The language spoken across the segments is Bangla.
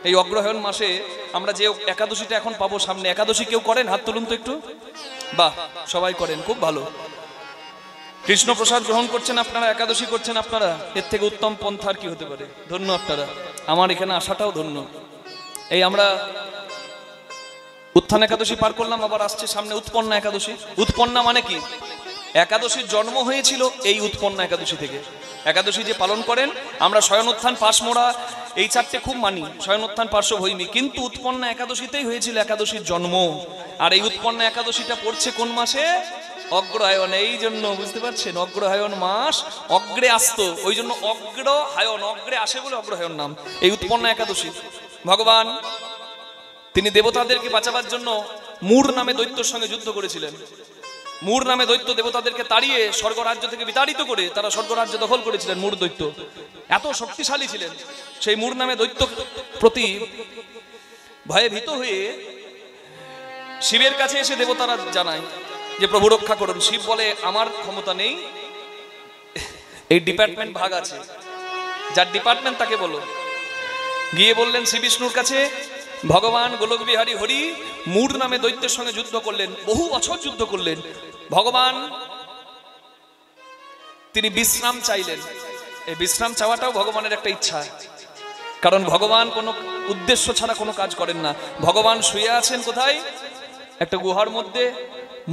এই অগ্রহায়ণ মাসে আমরা যে একাদশীটা এখন পাবো সামনে, একাদশী কেউ করেন? হাত তুলুন তো একটু। বাহ, সবাই করেন, খুব ভালো। কৃষ্ণ প্রসাদ গ্রহণ করছেন আপনারা, একাদশী করছেন আপনারা, এর থেকে উত্তম পন্থার কি হতে পারে? ধন্য আপনারা, আমার এখানে আসাটাও ধন্য। এই আমরা উত্থান একাদশী পার করলাম, আবার আসছে সামনে উৎপন্না একাদশী। উৎপন্না মানে কি? একাদশীর জন্ম হয়েছিল এই উৎপন্না একাদশী থেকে। একাদশী যে পালন করেন, আমরা শয়ন উত্থান পাশমোড়া এই চারটে খুব মানি, শয়ন উত্থান পার্শ্ব হইনি, কিন্তু উৎপন্না একাদশীতেই হয়েছিল একাদশীর জন্ম। আর এই উৎপন্না একাদশীটা পড়ছে কোন মাসে? অগ্রহায়ণ। এই জন্য বুঝতে পারছেন, অগ্রহায়ণ মাস অগ্রে আসতো, ওই জন্য অগ্রহায়ণ, অগ্রে আসে বলে অগ্রহায়ণ নাম। এই উৎপন্না একাদশী ভগবান তিনি দেবতাদেরকে বাঁচাবার জন্য মূর নামে দৈত্যের সঙ্গে যুদ্ধ করেছিলেন। মূর নামে দৈত্য দেবতাদেরকে তাড়িয়ে স্বর্গরাজ্য থেকে বিতাড়িত করে তারা স্বর্গরাজ্য দখল করেছিলেন। মূর দৈত্য এত শক্তিশালী ছিলেন, সেই মূর নামে দৈত্য প্রতি ভয়ে ভীত হয়ে শিবের কাছে এসে দেবতারা জানায় যে প্রভু রক্ষা করুন। শিব বলে আমার ক্ষমতা নেই, এই ডিপার্টমেন্ট ভাগ আছে, যার ডিপার্টমেন্ট তাকে বলো। গিয়ে বললেন শ্রী বিষ্ণুর কাছে, ভগবান গোলক বিহারী হরি মূর নামে দৈত্যের সঙ্গে যুদ্ধ করলেন, বহু বছর যুদ্ধ করলেন। ভগবান তিনি বিশ্রাম চাইলেন। এই বিশ্রাম চাওয়াটাও ভগবানের একটা ইচ্ছা, কারণ ভগবান কোনো উদ্দেশ্য ছাড়া কোনো কাজ করেন না। ভগবান শুয়ে আছেন কোথায়? একটা গুহার মধ্যে।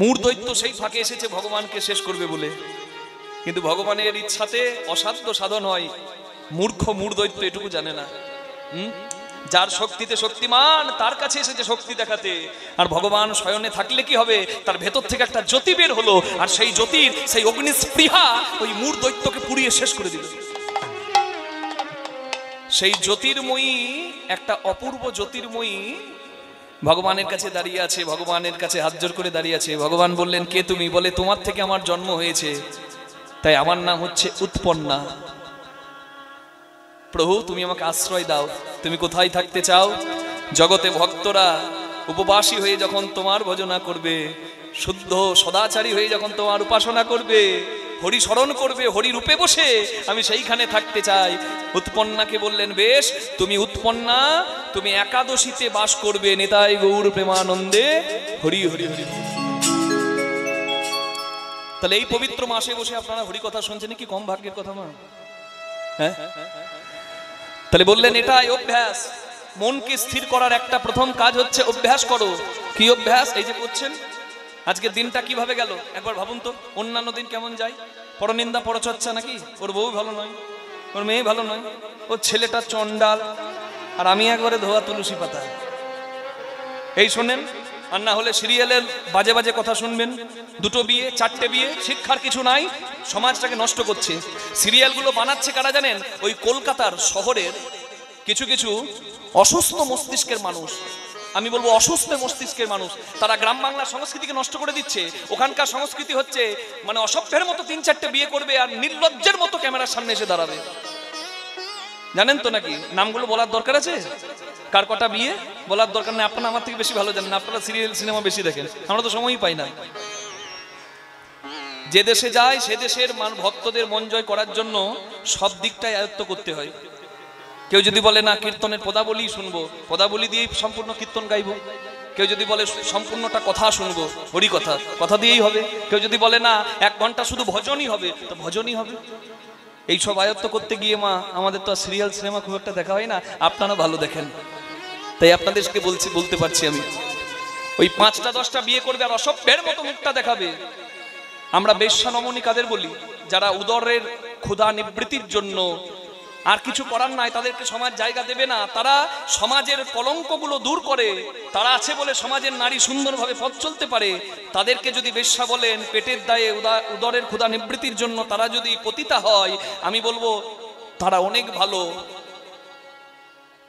মূর দৈত্য সেই ফাঁকে এসেছে ভগবানকে শেষ করবে বলে, কিন্তু ভগবানের ইচ্ছাতে অসাধ্য সাধন হয়। মূর্খ মূর দৈত্য এটুকু জানে না। যার শক্তিতে শক্তিমান তার কাছে এসেছে শক্তি দেখাতে। আর ভগবান শয়নে থাকলে কি হবে? তার ভেতর থেকে একটা জ্যোতি বের হলো, আর সেই জ্যোতির সেই অগ্নিস্পৃহা ওই মূর দৈত্যকে পুড়িয়ে শেষ করে দিল। সেই জ্যোতির্ময়ী, একটা অপূর্ব জ্যোতির্ময়ী ভগবানের কাছে দাঁড়িয়ে আছে, ভগবানের কাছে হাত জোড় করে দাঁড়িয়ে আছে। ভগবান বললেন, কে তুমি? বলে, তোমার থেকে আমার জন্ম হয়েছে, তাই আমার নাম হচ্ছে উৎপন্না। প্রভু তুমি আমাকে আশ্রয় দাও, তুমি কোথায় থাকতে চাও? জগতে ভক্তরা উপবাসী হয়ে যখন তোমার ভজনা করবে, শুদ্ধ সদাচারী হয়ে যখন তোমার উপাসনা করবে, হরি স্মরণ করবে, হরি রূপে বসে, আমি সেইখানে থাকতে চাই। উৎপন্নাকে বললেন, বেশ, তুমি উৎপন্না, তুমি একাদশীতে বাস করবে। নিতাই গৌর প্রেমানন্দে হরি হরি হরি। তাহলে এই পবিত্র মাসে বসে আপনারা হরি কথা শুনছেন, কি কম ভাগ্যের কথা মা? হ্যাঁ, তাহলে বললেন এটাই অভ্যাস। মনকে স্থির করার একটা প্রথম কাজ হচ্ছে অভ্যাস করো। কি অভ্যাস? এই যে করছেন। আজকের দিনটা কিভাবে গেল একবার ভাবুন তো। অন্যান্য দিন কেমন যায়? পরনিন্দা পরচর্চা নাকি? ওর বউ ভালো নয়, ওর মেয়ে ভালো নয়, ওর ছেলেটা চন্ডাল, আর আমি একবারে ধোয়া তুলসী পাতা। এই শোনেন, আর না হলে সিরিয়ালের বাজে বাজে কথা শুনবেন। দুটো বিয়ে, চারটে বিয়ে, শিক্ষার কিছু নাই, সমাজটাকে নষ্ট করছে। সিরিয়ালগুলো বানাচ্ছে কারা জানেন? ওই কলকাতার শহরের কিছু কিছু অসুস্থ মস্তিষ্কের মানুষ। আমি বলবো অসুস্থ মস্তিষ্কের মানুষ। তারা গ্রাম বাংলার সংস্কৃতিকে নষ্ট করে দিচ্ছে। ওখানকার সংস্কৃতি হচ্ছে মানে অসভ্যের মতো 3-4টে বিয়ে করবে আর নির্লজ্জের মতো ক্যামেরার সামনে এসে দাঁড়াবে। জানেন তো নাকি? নামগুলো বলার দরকার আছে? কার কটা বিয়ে বলার দরকার নেই। আপনারা আমার থেকে বেশি ভালো জানেন, আপনারা সিরিয়াল সিনেমা বেশি দেখেন, আমরা তো সময়ই পাই না। যে দেশে যায় সে দেশের ভক্তদের মন জয় করার জন্য সব দিকটাই আয়ত্ত করতে হয়। কেউ যদি বলে না কীর্তনের পদাবলী শুনবো, পদাবলী দিয়েই সম্পূর্ণ কীর্তন গাইবো। কেউ যদি বলে সম্পূর্ণটা কথা শুনবো, হরি কথা, কথা দিয়েই হবে। কেউ যদি বলে না 1 ঘন্টা শুধু ভজনই হবে, তো ভজনই হবে। এই সব আয়ত্ত করতে গিয়ে মা আমাদের তো সিরিয়াল সিনেমা খুব একটা দেখা হয় না। আপনারা ভালো দেখেন, তাই আপনাদেরকে বলতে পারছি আমি। ওই 5টা-10টা বিয়ে করবে আর অসভ্যের মতো মুখটা দেখাবে। আমরা বেশ্যা নমনী কাদের বলি? যারা উদরের ক্ষুধা নিবৃত্তির জন্য আর কিছু করার নাই, তাদেরকে সমাজ জায়গা দেবে না। তারা সমাজের কলঙ্কগুলো দূর করে, তারা আছে বলে সমাজের নারী সুন্দরভাবে পথ চলতে পারে। তাদেরকে যদি বেশ্যা বলেন, পেটের দায়ে উদরের ক্ষুধা নিবৃত্তির জন্য তারা যদি পতিতা হয়, আমি বলবো তারা অনেক ভালো।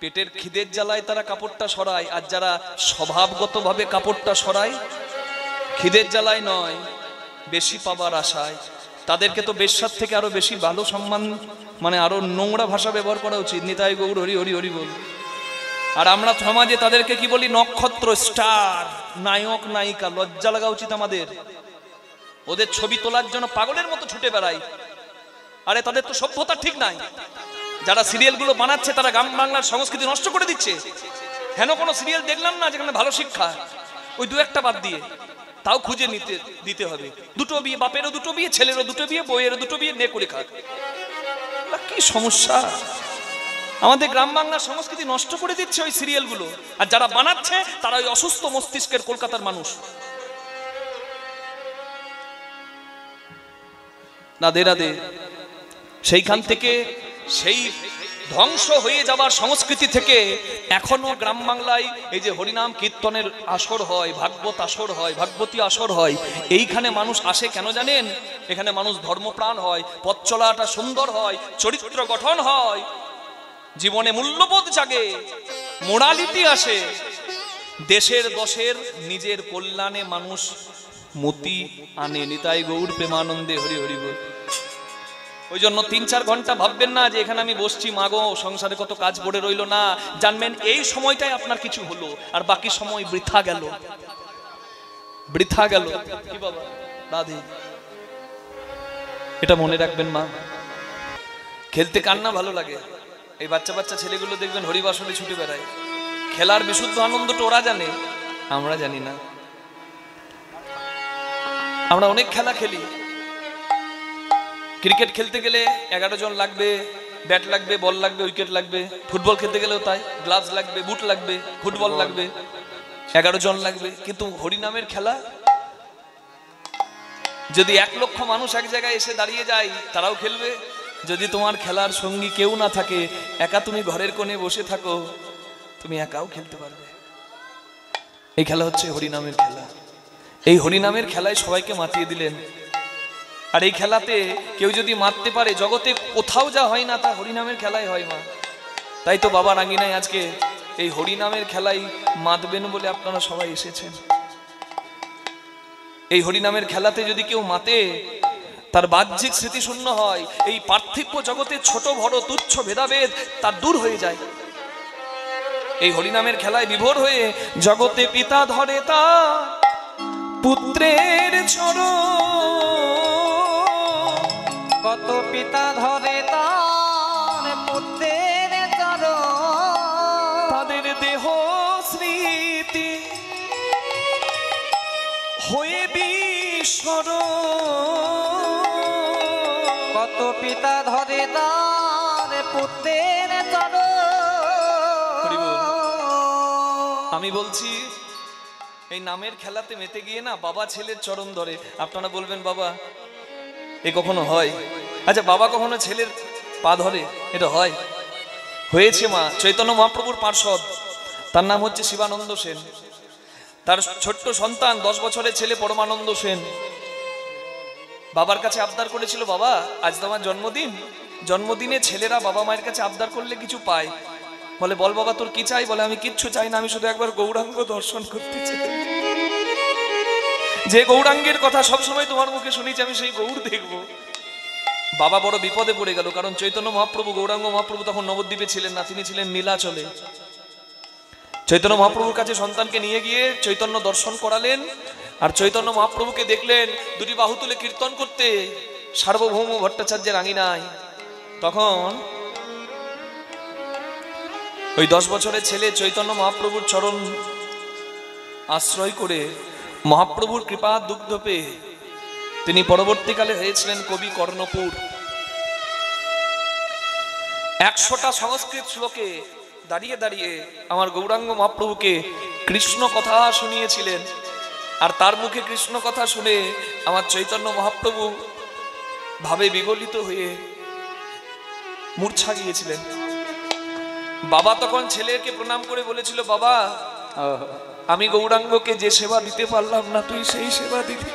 পেটের খিদের জ্বালায় তারা কাপড়টা সরায়, আর যারা স্বভাবগতভাবে কাপড়টা সরায় খিদের জ্বালায় নয়, বেশি পাবার আশায়, তাদেরকে তো বেশ্যার থেকে আরো বেশি ভালো সম্মান, মানে আরো নোংরা ভাষা ব্যবহার করা উচিত। নিতাই গৌর হরি হরি হরি বল। আর আমরা সমাজে তাদেরকে কি বলি? নক্ষত্র, স্টার, নায়ক নায়িকা। লজ্জা লাগা উচিত আমাদের। ওদের ছবি তোলার জন্য পাগলের মতো ছুটে বেড়াই। আরে তাদের তো সভ্যতা ঠিক নাই। যারা সিরিয়ালগুলো বানাচ্ছে তারা গ্রাম বাংলার সংস্কৃতি নষ্ট করে দিচ্ছে। হেন কোনো সিরিয়াল দেখলাম না যেখানে ভালো শিক্ষা, ওই দু একটা বাদ দিয়ে তাও খুঁজে দিতে হবে। দুটো বিয়ে, বাপেরও দুটো বিয়ে, ছেলেরও দুটো বিয়ে, বইয়েরও দুটো বিয়ে, নে করে খাক। কি সমস্যা! আমাদের গ্রাম বাংলার সংস্কৃতি নষ্ট করে দিচ্ছে ওই সিরিয়ালগুলো, আর যারা বানাচ্ছে তারা ওই অসুস্থ মস্তিষ্কের কলকাতার মানুষ। রাধে রাধে। সেইখান থেকে, সেই ধ্বংস হয়ে যাবার সংস্কৃতি থেকে এখনো গ্রাম বাংলায় এই যে হরিনাম কীর্তনের আসর হয়, ভাগবত আসর হয়, ভাগবতী আসর হয়, এইখানে মানুষ আসে কেন জানেন? এখানে মানুষ ধর্মপ্রাণ হয়, পথ চলাটা সুন্দর হয়, চরিত্র গঠন হয়, জীবনে মূল্যবোধ জাগে, মোরালিটি আসে, দেশের দশের নিজের কল্যাণে মানুষ মতি আনে। নিতাই গৌর প্রেমানন্দে হরি হরি বল। ওই জন্য 3-4 ঘন্টা ভাববেন না যে এখানে আমি বসছি, মাগো সংসারে কত কাজ পড়ে রইল না। জানবেন এই সময়টাই আপনার কিছু হলো, আর বাকি সময় বৃথা গেল, বৃথা গেল। কি বাবা রাধে, এটা মনে রাখবেন মা। খেলতে কার না ভালো লাগে? এই বাচ্চা বাচ্চা ছেলেগুলো দেখবেন হরিবাসনে ছুটে বেড়ায়। খেলার বিশুদ্ধ আনন্দটা ওরা জানে, আমরা জানি না। আমরা অনেক খেলা খেলি। ক্রিকেট খেলতে গেলে 11 জন লাগবে, ব্যাট লাগবে, বল লাগবে, উইকেট লাগবে। ফুটবল খেলতে গেলেও তাই, গ্লাভস লাগবে, বুট লাগবে, ফুটবল লাগবে, 11 জন লাগবে। কিন্তু হরিনামের খেলা, যদি 1 লক্ষ মানুষ এক জায়গায় এসে দাঁড়িয়ে যায় তারাও খেলবে। যদি তোমার খেলার সঙ্গী কেউ না থাকে, একা তুমি ঘরের কোণে বসে থাকো, তুমি একাও খেলতে পারবে। এই খেলা হচ্ছে হরিনামের খেলা। এই হরিনামের খেলায় সবাইকে মাতিয়ে দিলেন। আর এই খেলাতে কেউ যদি মারতে পারে, জগতে কোথাও যা হয় না তা হরিনামের খেলায় হয় মা। তাই তো বাবার আঙ্গিনায় আজকে এই হরিনামের খেলাই মাতবেন বলে আপনারা সবাই এসেছেন। এই হরিনামের খেলাতে যদি কেউ মাতে, তার বাহ্যিক স্মৃতি শূন্য হয়, এই পার্থিব জগতে ছোট বড় তুচ্ছ ভেদাভেদ তার দূর হয়ে যায়। এই হরিনামের খেলায় বিভোর হয়ে জগতে পিতা ধরে তা পুত্রের চরণ, কত পিতা ধরে তার পুত্রের চরণ, তাদের দেহ স্মৃতি হয়ে বিস্মরণ, কত পিতা ধরে তার পুত্রের চরণ। আমি বলছি এই নামের খেলাতে মেতে গিয়ে না বাবা ছেলের চরণ ধরে। আপনারা বলবেন বাবা এ কখনো হয়? আচ্ছা, বাবা কখনো ছেলের পা ধরে? এটা হয়? হয়েছে মা। চৈতন্য মহাপ্রভুর পার্ষদ, তার নাম হচ্ছে শিবানন্দ সেন। তার ছোট্ট সন্তান 10 বছরের ছেলে পরমানন্দ সেন বাবার কাছে আবদার করেছিল, বাবা আজ তো আমার জন্মদিন, জন্মদিনে ছেলেরা বাবা মায়ের কাছে আবদার করলে কিছু পায়। বলে বল বাবা তোর কি চাই? বলে আমি কিচ্ছু চাই না, আমি শুধু একবার গৌরাঙ্গ দর্শন করতে চাই। যে গৌরাঙ্গের কথা সবসময় তোমার মুখে শুনেছি, আমি সেই গৌর দেখব। বাবা বড় বিপদে পড়ে গেল, কারণ চৈতন্য মহাপ্রভু, গৌরাঙ্গ মহাপ্রভু তখন নবদ্বীপে ছিলেন না, তিনি ছিলেন নীলাচলে। চৈতন্য মহাপ্রভুর কাছে সন্তানকে নিয়ে গিয়ে চৈতন্য দর্শন করালেন, আর চৈতন্য মহাপ্রভুকে দেখলেন দুটি বাহু তুলে কীর্তন করতে সার্বভৌম ভট্টাচার্যের আঙিনায়। তখন ওই 10 বছরের ছেলে চৈতন্য মহাপ্রভুর চরণ আশ্রয় করে মহাপ্রভুর কৃপা দুগ্ধ পেয়ে তিনি পরবর্তীকালে হয়েছিলেন কবি কর্ণপুর। 100টা সংস্কৃত শ্লোকে দাঁড়িয়ে দাঁড়িয়ে আমার গৌরাঙ্গ মহাপ্রভুকে কৃষ্ণ কথা শুনিয়েছিলেন। আর তার মুখে কৃষ্ণ কথা শুনে আমার চৈতন্য মহাপ্রভু ভাবে বিগলিত হয়ে মূর্ছা গিয়েছিলেন। বাবা তখন ছেলেকে প্রণাম করে বলেছিল, বাবা আমি গৌরাঙ্গকে যে সেবা দিতে পারলাম না, তুই সেই সেবা দিবি।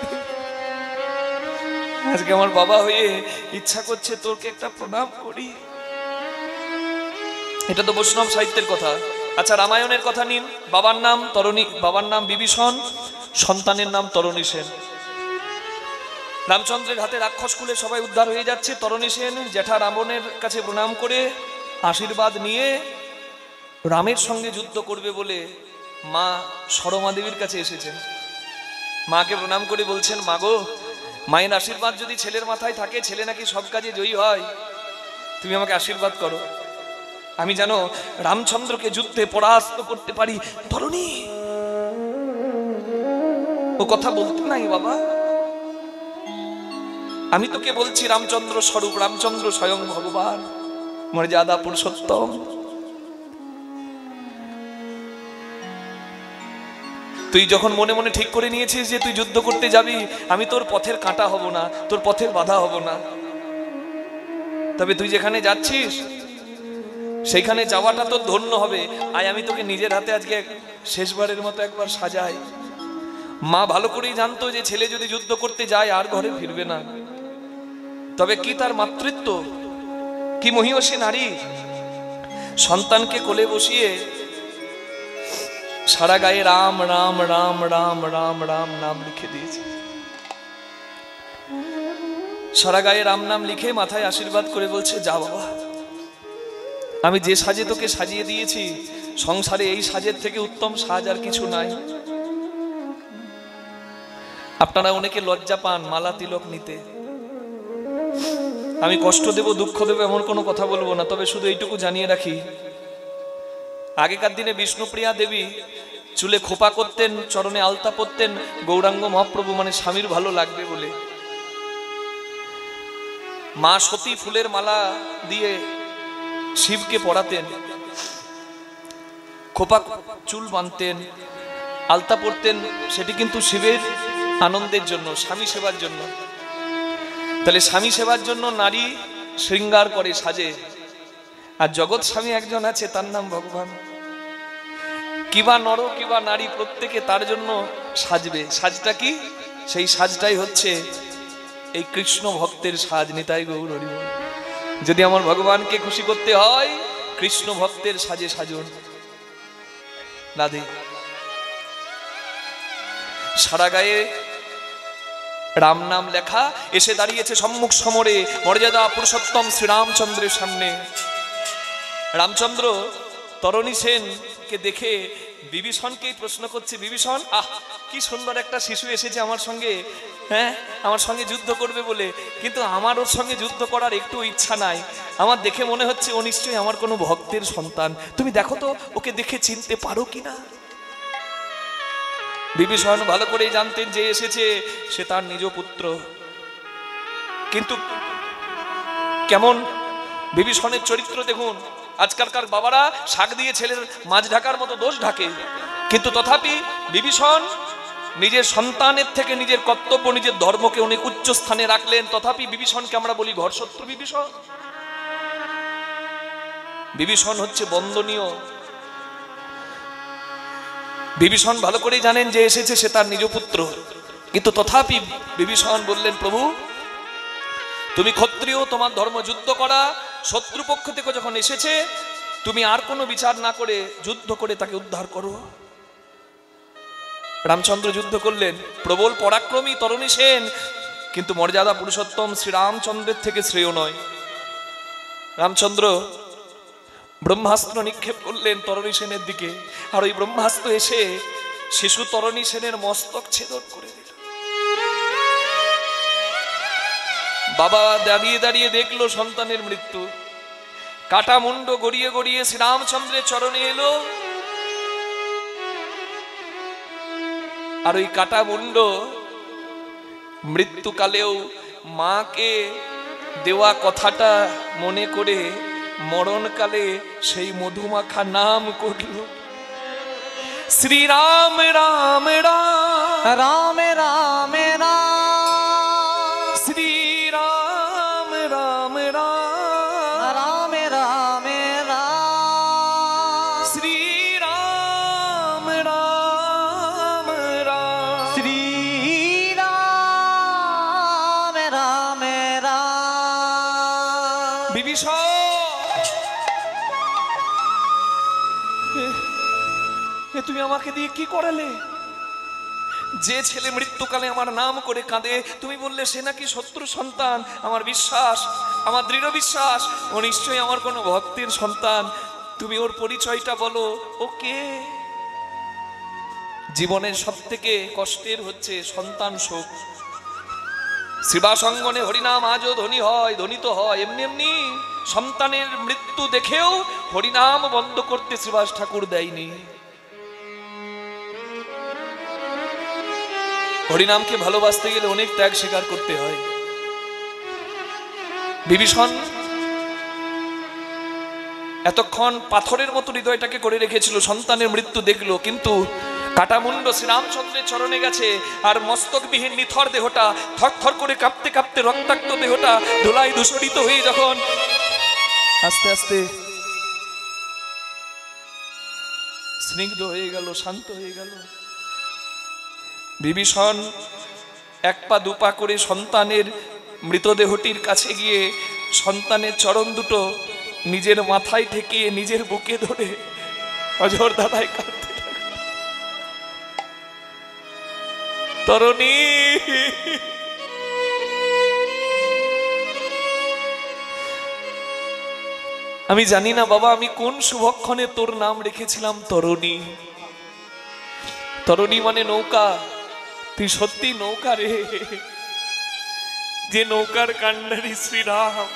আজকে আমার বাবা হয়ে ইচ্ছা করছে তোকে একটা প্রণাম করি। এটা তো বৈষ্ণব সাহিত্যের কথা। আচ্ছা, রামায়ণের কথা নিন। বাবার নাম তরণী, বাবার নাম বিভীষণ, সন্তানের নাম তরণী সেন। রামচন্দ্রের হাতে রাক্ষস কুলে সবাই উদ্ধার হয়ে যাচ্ছে। তরণী সেন জ্যাঠা রাবণের কাছে প্রণাম করে আশীর্বাদ নিয়ে রামের সঙ্গে যুদ্ধ করবে বলে মা সরমা দেবীর কাছে এসেছেন। মাকে প্রণাম করে বলছেন, মাগো মায়ের আশীর্বাদ যদি ছেলের মাথায় থাকে, ছেলে নাকি সব কাজে জয়ী হয়। তুমি আমাকে আশীর্বাদ করো, আমি যেন রামচন্দ্রকে যুদ্ধে পরাস্ত করতে পারি। তরুণী ও কথা বলতে নাই বাবা, আমি তোকে বলছি রামচন্দ্র স্বরূপ, রামচন্দ্র স্বয়ং ভগবান, মর্যাদা পুরুষোত্তম। তুই যখন মনে মনে ঠিক করে নিয়েছিস যে তুই যুদ্ধ করতে যাবি, আমি তোর পথের কাঁটা হব না, তোর পথের বাধা হব না। তবে তুই যেখানে যাচ্ছিস সেইখানে যাওয়াটা তোর ধন্য হবে। আয় আমি তোকে নিজের হাতে আজকে শেষবারের মতো একবার সাজাই। মা ভালো করেই জানতো যে ছেলে যদি যুদ্ধ করতে যায় আর ঘরে ফিরবে না। তবে কি তার মাতৃত্ব, কি মহিয়সী নারী, সন্তানকে কোলে বসিয়ে সারা গায়ে রাম রাম রাম রাম রাম রাম নাম লিখে দিয়েছে। সারা গায়ে রাম নাম লিখে মাথায় আশীর্বাদ করে বলছে, যা বাবা, আমি যে সাজে তোকে সাজিয়ে দিয়েছি, সংসারে এই সাজের থেকে উত্তম সাজ আর কিছু নাই। আপনারা অনেকে লজ্জা পান মালা তিলক নিতে, আমি কষ্ট দেব দুঃখ দেব এমন কোনো কথা বলবো না। তবে শুধু এইটুকু জানিয়ে রাখি, আগেকার দিনে বিষ্ণুপ্রিয়া দেবী চুলে খোপা করতেন, চরণে আলতা পরতেন গৌরাঙ্গ মহাপ্রভু মানে স্বামীর ভালো লাগবে বলে। মা সতী ফুলের মালা দিয়ে শিবকে পরাতেন, খোপা চুল বাঁধতেন, আলতা পরতেন, সেটি কিন্তু শিবের আনন্দের জন্য, স্বামী সেবার জন্য। তাহলে স্বামী সেবার জন্য নারী শৃঙ্গার করে, সাজে। আর জগৎ স্বামী একজন আছে, তার নাম ভগবান। কিবা নর কিবা নারী, প্রত্যেকে তার জন্য সাজবে। সাজটা কি? সেই সাজটাই হচ্ছে এই কৃষ্ণ ভক্তের সাজ। নিতাই গৌর হরি বল। যদি আমার ভগবানকে খুশি করতে হয়, কৃষ্ণ ভক্তের সাজে সাজুন। রাধে। সারা গায়ে রাম নাম লেখা এসে দাঁড়িয়েছে সম্মুখ সমরে মর্যাদা পুরুষোত্তম শ্রীরামচন্দ্রের সামনে। রামচন্দ্র তরণী সেনকে দেখে বিভীষণকেই প্রশ্ন করছে, বিভীষণ, আহ কি সুন্দর একটা শিশু এসেছে আমার সঙ্গে, হ্যাঁ আমার সঙ্গে যুদ্ধ করবে বলে, কিন্তু আমার ওর সঙ্গে যুদ্ধ করার একটু ইচ্ছা নাই। আমার দেখে মনে হচ্ছে ও নিশ্চয়ই আমার কোনো ভক্তের সন্তান, তুমি দেখো তো ওকে দেখে চিনতে পারো কিনা। বিভীষণ ভালো করেই জানতেন যে এসেছে সে তার নিজ পুত্র। কিন্তু কেমন বিভীষণের চরিত্র দেখুন। আজকালকার বাবারা শাক দিয়ে ছেলের মাছ ঢাকার মতো দোষ ঢাকে, কিন্তু তথাপি বিভীষণ নিজের সন্তানের থেকে নিজের কর্তব্য, নিজের ধর্মকে অনেক উচ্চ স্থানে রাখলেন। তথাপি বিভীষণকে আমরা বলি ঘর শত্রু বিভীষণ। বিভীষণ হচ্ছে বন্দনীয়। বিভীষণ ভালো করেই জানেন যে এসেছে সে তার নিজ পুত্র, কিন্তু তথাপি বিভীষণ বললেন, প্রভু তুমি ক্ষত্রিয়, তোমার ধর্ম যুদ্ধ করা, শত্রুপক্ষ থেকে যখন এসেছে তুমি আর কোনো বিচার না করে যুদ্ধ করে তাকে উদ্ধার করো। রামচন্দ্র যুদ্ধ করলেন, প্রবল পরাক্রমী তরণী সেন, কিন্তু মর্যাদা পুরুষোত্তম শ্রীরামচন্দ্রের থেকে শ্রেয় নয়। রামচন্দ্র ব্রহ্মাস্ত্র নিক্ষেপ করলেন তরণী সেনের দিকে, আর ওই ব্রহ্মাস্ত্র এসে শিশু তরণী সেনের মস্তক ছেদন করে দিল। বাবা দাঁড়িয়ে দাঁড়িয়ে দেখলো সন্তানের মৃত্যু। কাটা মুন্ড গড়িয়ে গড়িয়ে শ্রীরামচন্দ্রের চরণে এলো, আর ওই কাটা মুন্ড মৃত্যুকালেও মাকে দেওয়া কথাটা মনে করে মরণকালে সেই মধুমাখা নাম করল, শ্রীরাম রাম রাম রাম রাম রাম, শ্রীরাম রাম রাম, রাম রাম রাম, শ্রীরাম রাম রাম, শ্রীরাম রাম রাম। বিভীষণ তুমি আমাকে দিয়ে কি করালে? যে ছেলে মৃত্যুকালে আমার নাম করে কাঁদে, তুমি বললে সে নাকি শত্রু সন্তান। আমার বিশ্বাস, আমার দৃঢ় বিশ্বাস ও নিশ্চয়ই আমার কোনো ভক্তের সন্তান। তুমি ওর পরিচয়টা বলো, ও কে? জীবনের সব থেকে কষ্টের হচ্ছে সন্তান শোক। শিবাসঙ্গনে হরিনাম আজও ধ্বনি হয়, ধ্বনিত হয়। এমনি এমনি সন্তানের মৃত্যু দেখেও হরিনাম বন্ধ করতে শ্রীবাস ঠাকুর দেয়নি। হরিনামকে ভালোবাসতে গেলে অনেক ত্যাগ স্বীকার করতে হয়। বিভীষণ এতক্ষণ পাথরের মতো হৃদয়টাকে করে রেখেছিল, সন্তানের মৃত্যু দেখলো, কিন্তু কাটামুন্ড শ্রীরামচন্দ্রের চরণে গেছে, আর মস্তকবিহীন নিথর দেহটা থরথর করে কাঁপতে কাঁপতে রক্তাক্ত দেহটা ধুলায় দূষরিত হয়ে যখন আস্তে আস্তে স্নিগ্ধ হয়ে গেল, শান্ত হয়ে গেল, বিভীষণ এক পা দুপা করে সন্তানের মৃতদেহটির কাছে গিয়ে সন্তানের চরণ দুটো নিজের মাথায় ঠেকিয়ে নিজের বুকে ধরে অঝোর দাদায় কাঁদতে লাগলো। তরুণী, আমি জানি না বাবা আমি কোন শুভক্ষণে তোর নাম রেখেছিলাম তরুণী। তরুণী মানে নৌকা, তুই সত্যি নৌকা রে, যে নৌকার কান্ডারি শ্রীরাম,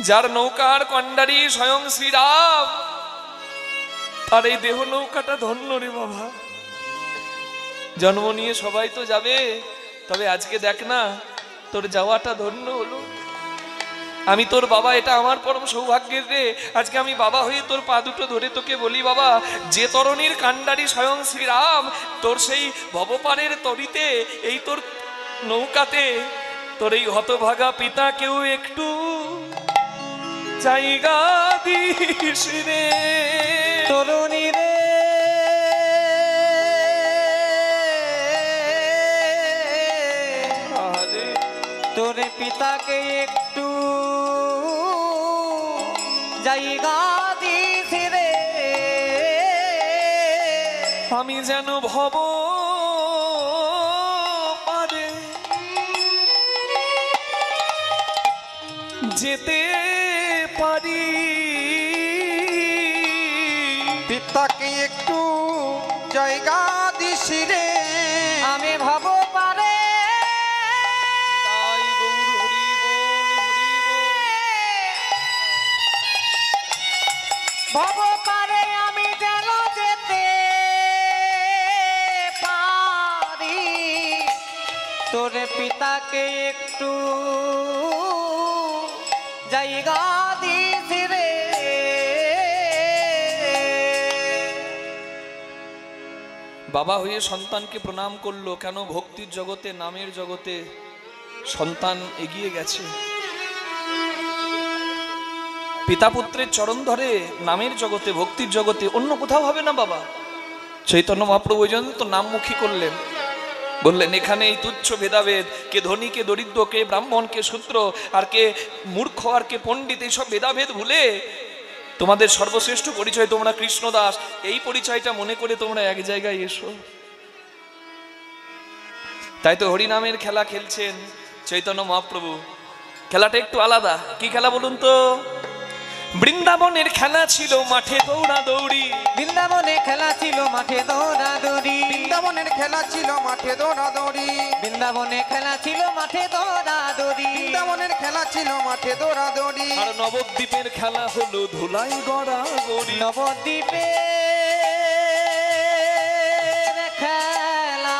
যার নৌকার কান্ডারি স্বয়ং শ্রীরাম, তার এই দেহ নৌকাটা ধন্য রে বাবা। জন্ম নিয়ে সবাই তো যাবে, তবে আজকে দেখ না তোর যাওয়াটা ধন্য হলো। আমি তোর বাবা, এটা আমার পরম সৌভাগ্যের রে। আজকে আমি বাবা হয়ে তোর পা দুটো ধরে তোকে বলি বাবা, যে তরণীর কান্ডারি স্বয়ং শ্রীরাম, তোর সেই ভবপারের তরিতে, এই তোর নৌকাতে তোর এই হতভাগা পিতা কেউ একটু জায়গা দিস রে তরুণী রে। তোর পিতাকে একটু জায়গা দিস রে। আমি যেন ভব পারে যেতে পারি, পিতাকে একটু জায়গা দিস রে। আমি ভাব পারে তাই গৌর হরি বল, হরি বল। ভাব পারে আমি যেন যেতে পারি, তোর পিতাকে একটু জায়গা দিস রে। বাবা হয়ে সন্তানকে প্রণাম করলো কেন? ভক্তির জগতে, নামের জগতে সন্তান এগিয়ে গেছে। পিতা পুত্রের চরণ ধরে নামের জগতে, ভক্তির জগতে, অন্য কোথাও হবে না বাবা। চৈতন্য মহাপ্রভু ওই জন্য তো নামমুখী করলেন, বললেন এখানে এই তুচ্ছ ভেদাভেদ, কে ধনী কে দরিদ্র, কে ব্রাহ্মণ কে শূদ্র, আর কে মূর্খ আর কে পণ্ডিত, এইসব ভেদাভেদ ভুলে তোমাদের সর্বশ্রেষ্ঠ পরিচয় তোমরা কৃষ্ণদাস, এই পরিচয়টা মনে করে তোমরা এক জায়গায় এসো। তাই তো হরিনামের খেলা খেলছেন চৈতন্য মহাপ্রভু। খেলাটা একটু আলাদা। কি খেলা বলুন তো? বৃন্দাবনের খেলা ছিল মাঠে দৌড়া দৌড়ি, বৃন্দাবনে খেলা ছিল মাঠে দৌড়াদৌড়ি, বৃন্দাবনের খেলা ছিল মাঠে দৌড়াদৌড়ি, বৃন্দাবনে খেলা ছিল মাঠে দৌড়াদৌড়ি, বৃন্দাবনের খেলা ছিল মাঠে দৌড়াদৌড়ি। আর নবদ্বীপের খেলা হলো ধুলাই গড়াগড়ি। নবদ্বীপে খেলা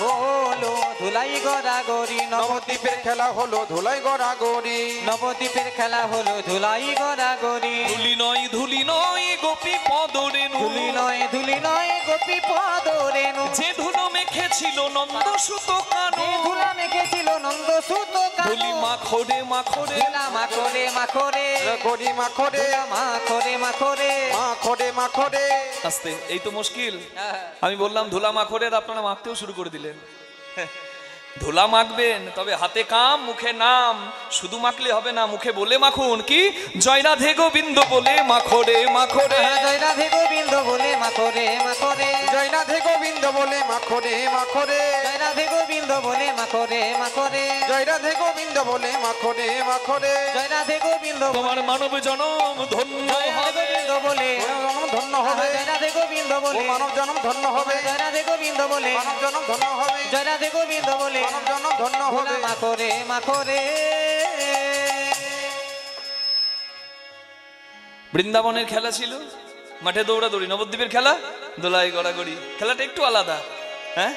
হলো ধুলাই গড়াগড়ি, নবদ্বীপের খেলা হলো ধুলাই গড়াগড়ি, নবদ্বীপের খেলা হলো ধুলাই গড়াগড়ি। ধুলি নয় গোপী পদরেণু, ধুলি নয় গোপী পদ রেণু, যে ধুলো মেখেছিল নন্দ সুত কানু, ধুলা মেখেছিল নন্দ সুত ধুলি মাখরে মাখরে, ধুলা মাখরে মাখরে, গড়ি মাখরে, মাখরে মাখরে। মাখরে মাখরে। আস্তে, এই তো মুশকিল। আমি বললাম ধুলা মাখরের, আপনারা মাখতেও শুরু করে দিলেন। ধুলা মাখবেন তবে হাতে কাম মুখে নাম, শুধু মাখলে হবে না, মুখে বলে মাখুন কি জয় রাধে গোবিন্দ বলে মাখরে মাখরে, জয় রাধে গোবিন্দ বলে মাখরে মাখরে, জয় রাধে গোবিন্দ বলে মাখরে মাখরে, জয় রাধে গোবিন্দ বলে মাখরে মাখরে, জয় রাধে গোবিন্দ বলে মাখরে মাখরে। জয় রাধে গোবিন্দ তোমার মানব জনম ধন্য হবে, গোবিন্দ বলে ধন্য হবে, জয় রাধে গোবিন্দ গোবিন্দ ও বলে মানব জন্ম ধন্য হবে জয় রাধে গোবিন্দ বলে মানব জন্ম ধন্য হবে জয় রাধে গোবিন্দ বলে মানব জন্ম ধন্য ভোলা হবে মাখরে মাখরে বৃন্দাবনের খেলা ছিল মাঠে দৌড়াদৌড়ি, নবদ্বীপের খেলা দোলাই গড়াগড়ি, খেলাটা একটু আলাদা। হ্যাঁ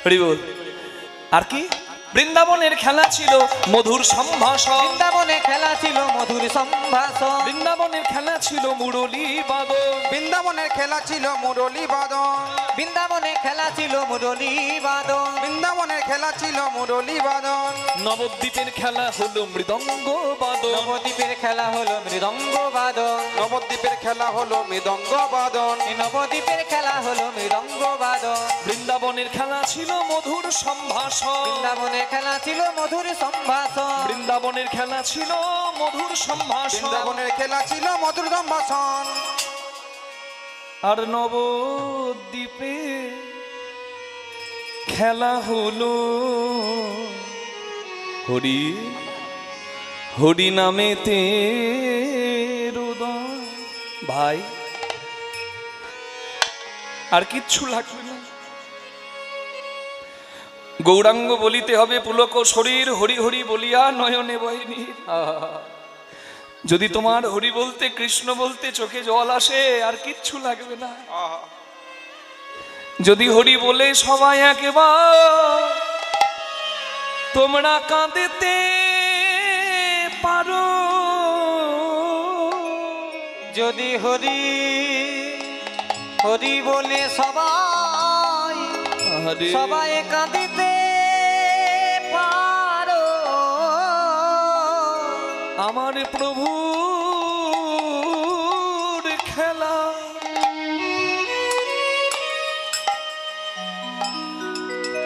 হরি বল। আর কি বৃন্দাবনের খেলা ছিল মধুর সম্ভাষণ, বৃন্দাবনে খেলা ছিল মধুর সম্ভাষণ, বৃন্দাবনের খেলা ছিল মুরলী বাদন, বৃন্দাবনের খেলা ছিল মুরলী বাদন বৃন্দাবনে খেলা ছিল মুরলী বাদন, বৃন্দাবনের খেলা ছিল মুরলী বাদন নবদ্বীপের খেলা হলো মৃদঙ্গ বাদন, নবদ্বীপের খেলা হলো মৃদঙ্গ বাদন, নবদ্বীপের খেলা হলো মৃদঙ্গ বাদন এই নবদ্বীপের খেলা হলো মৃদঙ্গ বাদন, বৃন্দাবনের খেলা ছিল মধুর সম্ভাষণ, বৃন্দাবনের খেলা ছিল মধুর সম্ভাষণ, বৃন্দাবনের খেলা ছিল মধুর সম্ভাষণ, বৃন্দাবনের খেলা ছিল মধুর সম্ভাষণ আর নবদ্বীপে খেলা হলো হরি হরি নামেতে রোদন। ভাই আর কিচ্ছু লাগবে না, গৌরাঙ্গ বলিতে হবে পুলক শরীর, হরি হরি বলিয়া নয়নে বহিনী। যদি তোমার হরি বলতে কৃষ্ণ বলতে চোখে জল আসে আর কিচ্ছু লাগবে না। যদি হরি বলে সবাই একবার তোমরা কাঁদতে পারো, যদি হরি হরি বলে সবাই আরে সবাই কাঁদিতে পারো, আমার প্রভুর খেলা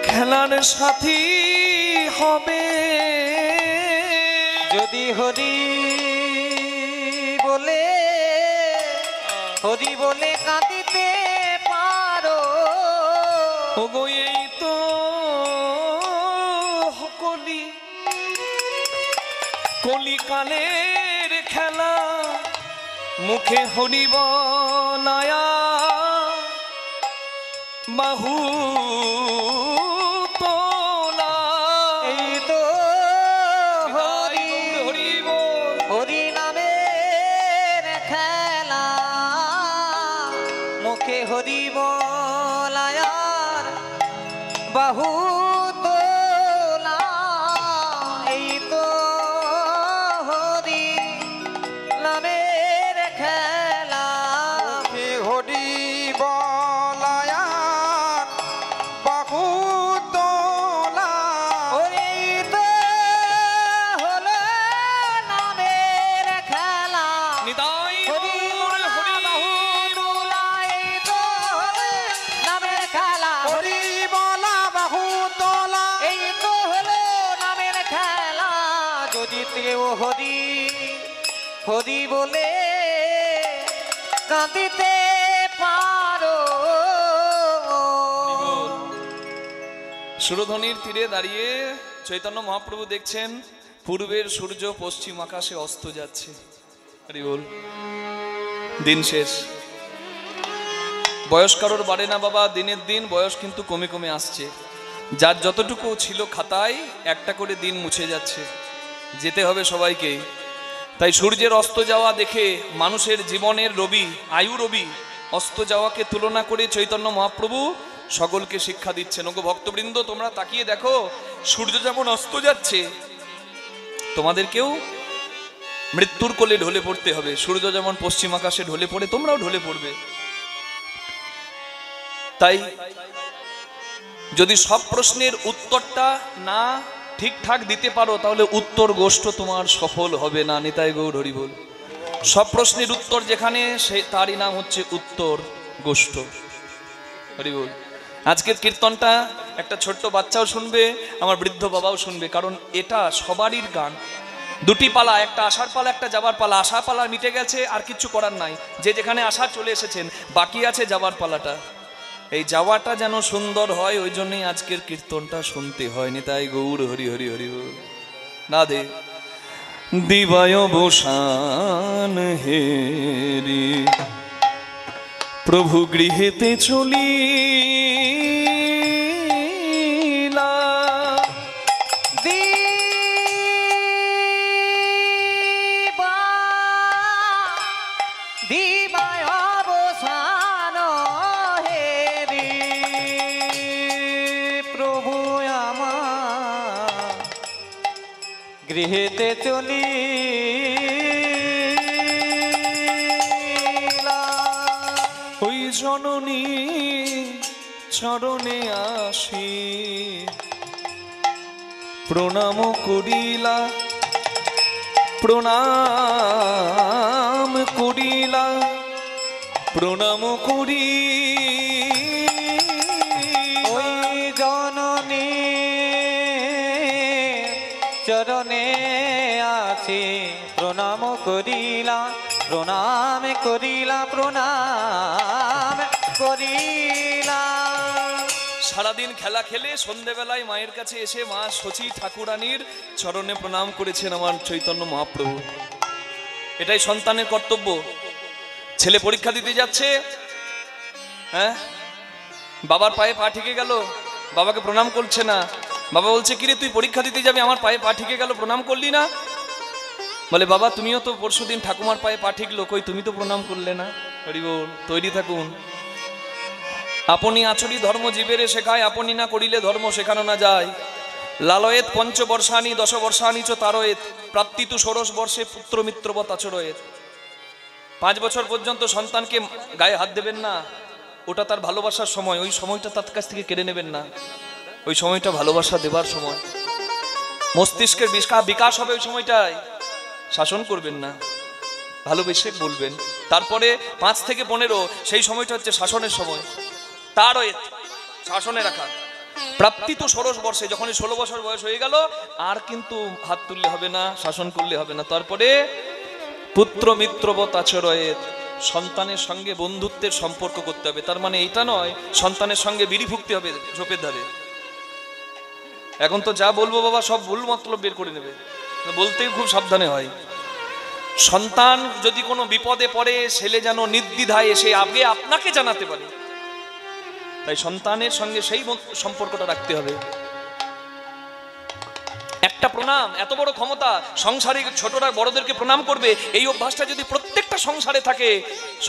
খেলার সাথী হবে, যদি হরি বলে কাঁদিতে পারো, ওগো এই তো কলিকালের খেলা, মুখে হরি বলায়া বাহু তোলা, এই তো হরি হরি বল। হরি নামের খেলা, মুখে হরি বলায়ার বাহু তোলা, এই তো হরি নামের খেলা, হে হরি বলায়ান বাহু তোলা এই তো হলো নামের খেলা, নিতাই হরি গৌর হরি বাহু তোলা, এই তো হলো নামের খেলা, হরি বলা বাহু তোলা এই তো হলো নামের খেলা, যদি কেউ হরি হরি বলে কাঁদিতে পারো। সুরধ্বনির তীরে দাঁড়িয়ে চৈতন্য মহাপ্রভু দেখছেন পূর্বের সূর্য পশ্চিম আকাশে অস্ত যাচ্ছে। হরি বল। দিন শেষ, বয়স কারোর বাড়ে না বাবা, দিনের দিন বয়স কিন্তু কমে কমে আসছে। যার যতটুকু ছিল খাতায় একটা করে দিন মুছে যাচ্ছে, যেতে হবে সবাইকে। তাই সূর্যের অস্ত যাওয়া দেখে মানুষের জীবনের রবি, আয়ু রবি অস্ত যাওয়াকে তুলনা করে চৈতন্য মহাপ্রভু সকলকে শিক্ষা দিচ্ছেন। ওগো ভক্তবৃন্দ, তোমরা তাকিয়ে দেখো, সূর্য যেমন অস্ত যাচ্ছে তোমাদেরকেও মৃত্যুর কোলে ঢলে পড়তে হবে। সূর্য যেমন পশ্চিম আকাশে ঢলে পড়ে, তোমরাও ঢলে পড়বে। তাই যদি সব প্রশ্নের উত্তরটা না ঠিকঠাক দিতে পারো তাহলে উত্তর গোষ্ঠ তোমার সফল হবে না। নিতাই গৌর হরি বল। সব প্রশ্নের উত্তর যেখানে, সে তারই নাম হচ্ছে উত্তর গোষ্ঠ। হরি বল। আজকের কীর্তনটা একটা ছোট্ট বাচ্চাও শুনবে, আমার বৃদ্ধ বাবাও শুনবে, কারণ এটা সবারই গান। দুটি পালা, একটা আসার পালা, একটা যাবার পালা। আসার পালা মিটে গেছে, আর কিছু করার নাই, যে যেখানে আসা চলে এসেছেন, বাকি আছে যাবার পালাটা। এই যাওয়াটা যেন সুন্দর হয়, ওই জন্যই আজকের কীর্তনটা শুনতে হয়। নিতাই গৌর হরি হরি হরি বল। রাধে। দিবায় বসান হেরি প্রভু গৃহেতে চলিলা দিবায় অবসান হেরি প্রভু আমার গৃহেতে চলি ওই জননী চরণে আসি প্রণাম করিলা প্রণাম করিলা প্রণাম করি ওই জননী চরণে আছি প্রণাম করিলা প্রণাম করিলা প্রণাম করিলা। সারাদিন খেলা খেলে সন্ধেবেলায় মায়ের কাছে এসে মা শচী ঠাকুরানীর চরণে প্রণাম করেছেন আমার চৈতন্য মহাপ্রভু। এটাই সন্তানের কর্তব্য। ছেলে পরীক্ষা দিতে যাচ্ছে, হ্যাঁ, বাবার পায়ে পা ঠিকে গেল, বাবাকে প্রণাম করছে না। বাবা বলছে, কিরে তুই পরীক্ষা দিতে যাবি, আমার পায়ে পা ঠিকে গেল, প্রণাম করলি না? বলে, বাবা তুমিও তো পরশুদিন ঠাকুমার পায়ে পা ঠিকলো, কই তুমি তো প্রণাম করলে না। হরি বল, তৈরি থাকুন। আপনি আচরি ধর্ম জীবেরে শেখায়, আপনি না করিলে ধর্ম শেখানো না যায়। লালয়েত পঞ্চবর্ষানি 10 বর্ষানি চ তারয়েত প্রাপ্তিতু 16 বর্ষে পুত্র মিত্রবৎ আচরয়েত। 5 বছর পর্যন্ত সন্তানকে গায়ে হাত দেবেন না, ওটা তার ভালোবাসার সময়, ওই সময়টা তার কাছ থেকে কেড়ে নেবেন না। ওই সময়টা ভালোবাসা দেবার সময়, মস্তিষ্কের বিকাশ হবে ওই সময়টায়। শাসন করবেন না, ভালোবেসে বলবেন। তারপরে 5 থেকে 15 সেই সময়টা হচ্ছে শাসনের সময়, তার শাসনে রাখা। প্রাপ্তি তো 16 বর্ষে, যখন 16 বছর বয়স হয়ে গেল আর কিন্তু হাত তুললে হবে না, শাসন করলে হবে না। তারপরে পুত্র মিত্রবৎ আচরয়েত, সন্তানের সঙ্গে বন্ধুত্বের সম্পর্ক করতে হবে। তার মানে এইটা নয় সন্তানের সঙ্গে বিড়ি ফুঁকতে হবে ঝোপের ধারে। এখন তো যা বলবো বাবা সব ভুল মতলব বের করে নেবে, বলতেই খুব সাবধানে হয়। সন্তান যদি কোনো বিপদে পড়ে, ছেলে যেন নির্দ্বিধায় এসে আগে আপনাকে জানাতে পারে। তাই সন্তানের সঙ্গে সেই সম্পর্কটা রাখতে হবে। একটা প্রণাম, এত বড় ক্ষমতা। সংসারে ছোটরা বড়দেরকে প্রণাম করবে, এই অভ্যাসটা যদি প্রত্যেকটা সংসারে থাকে,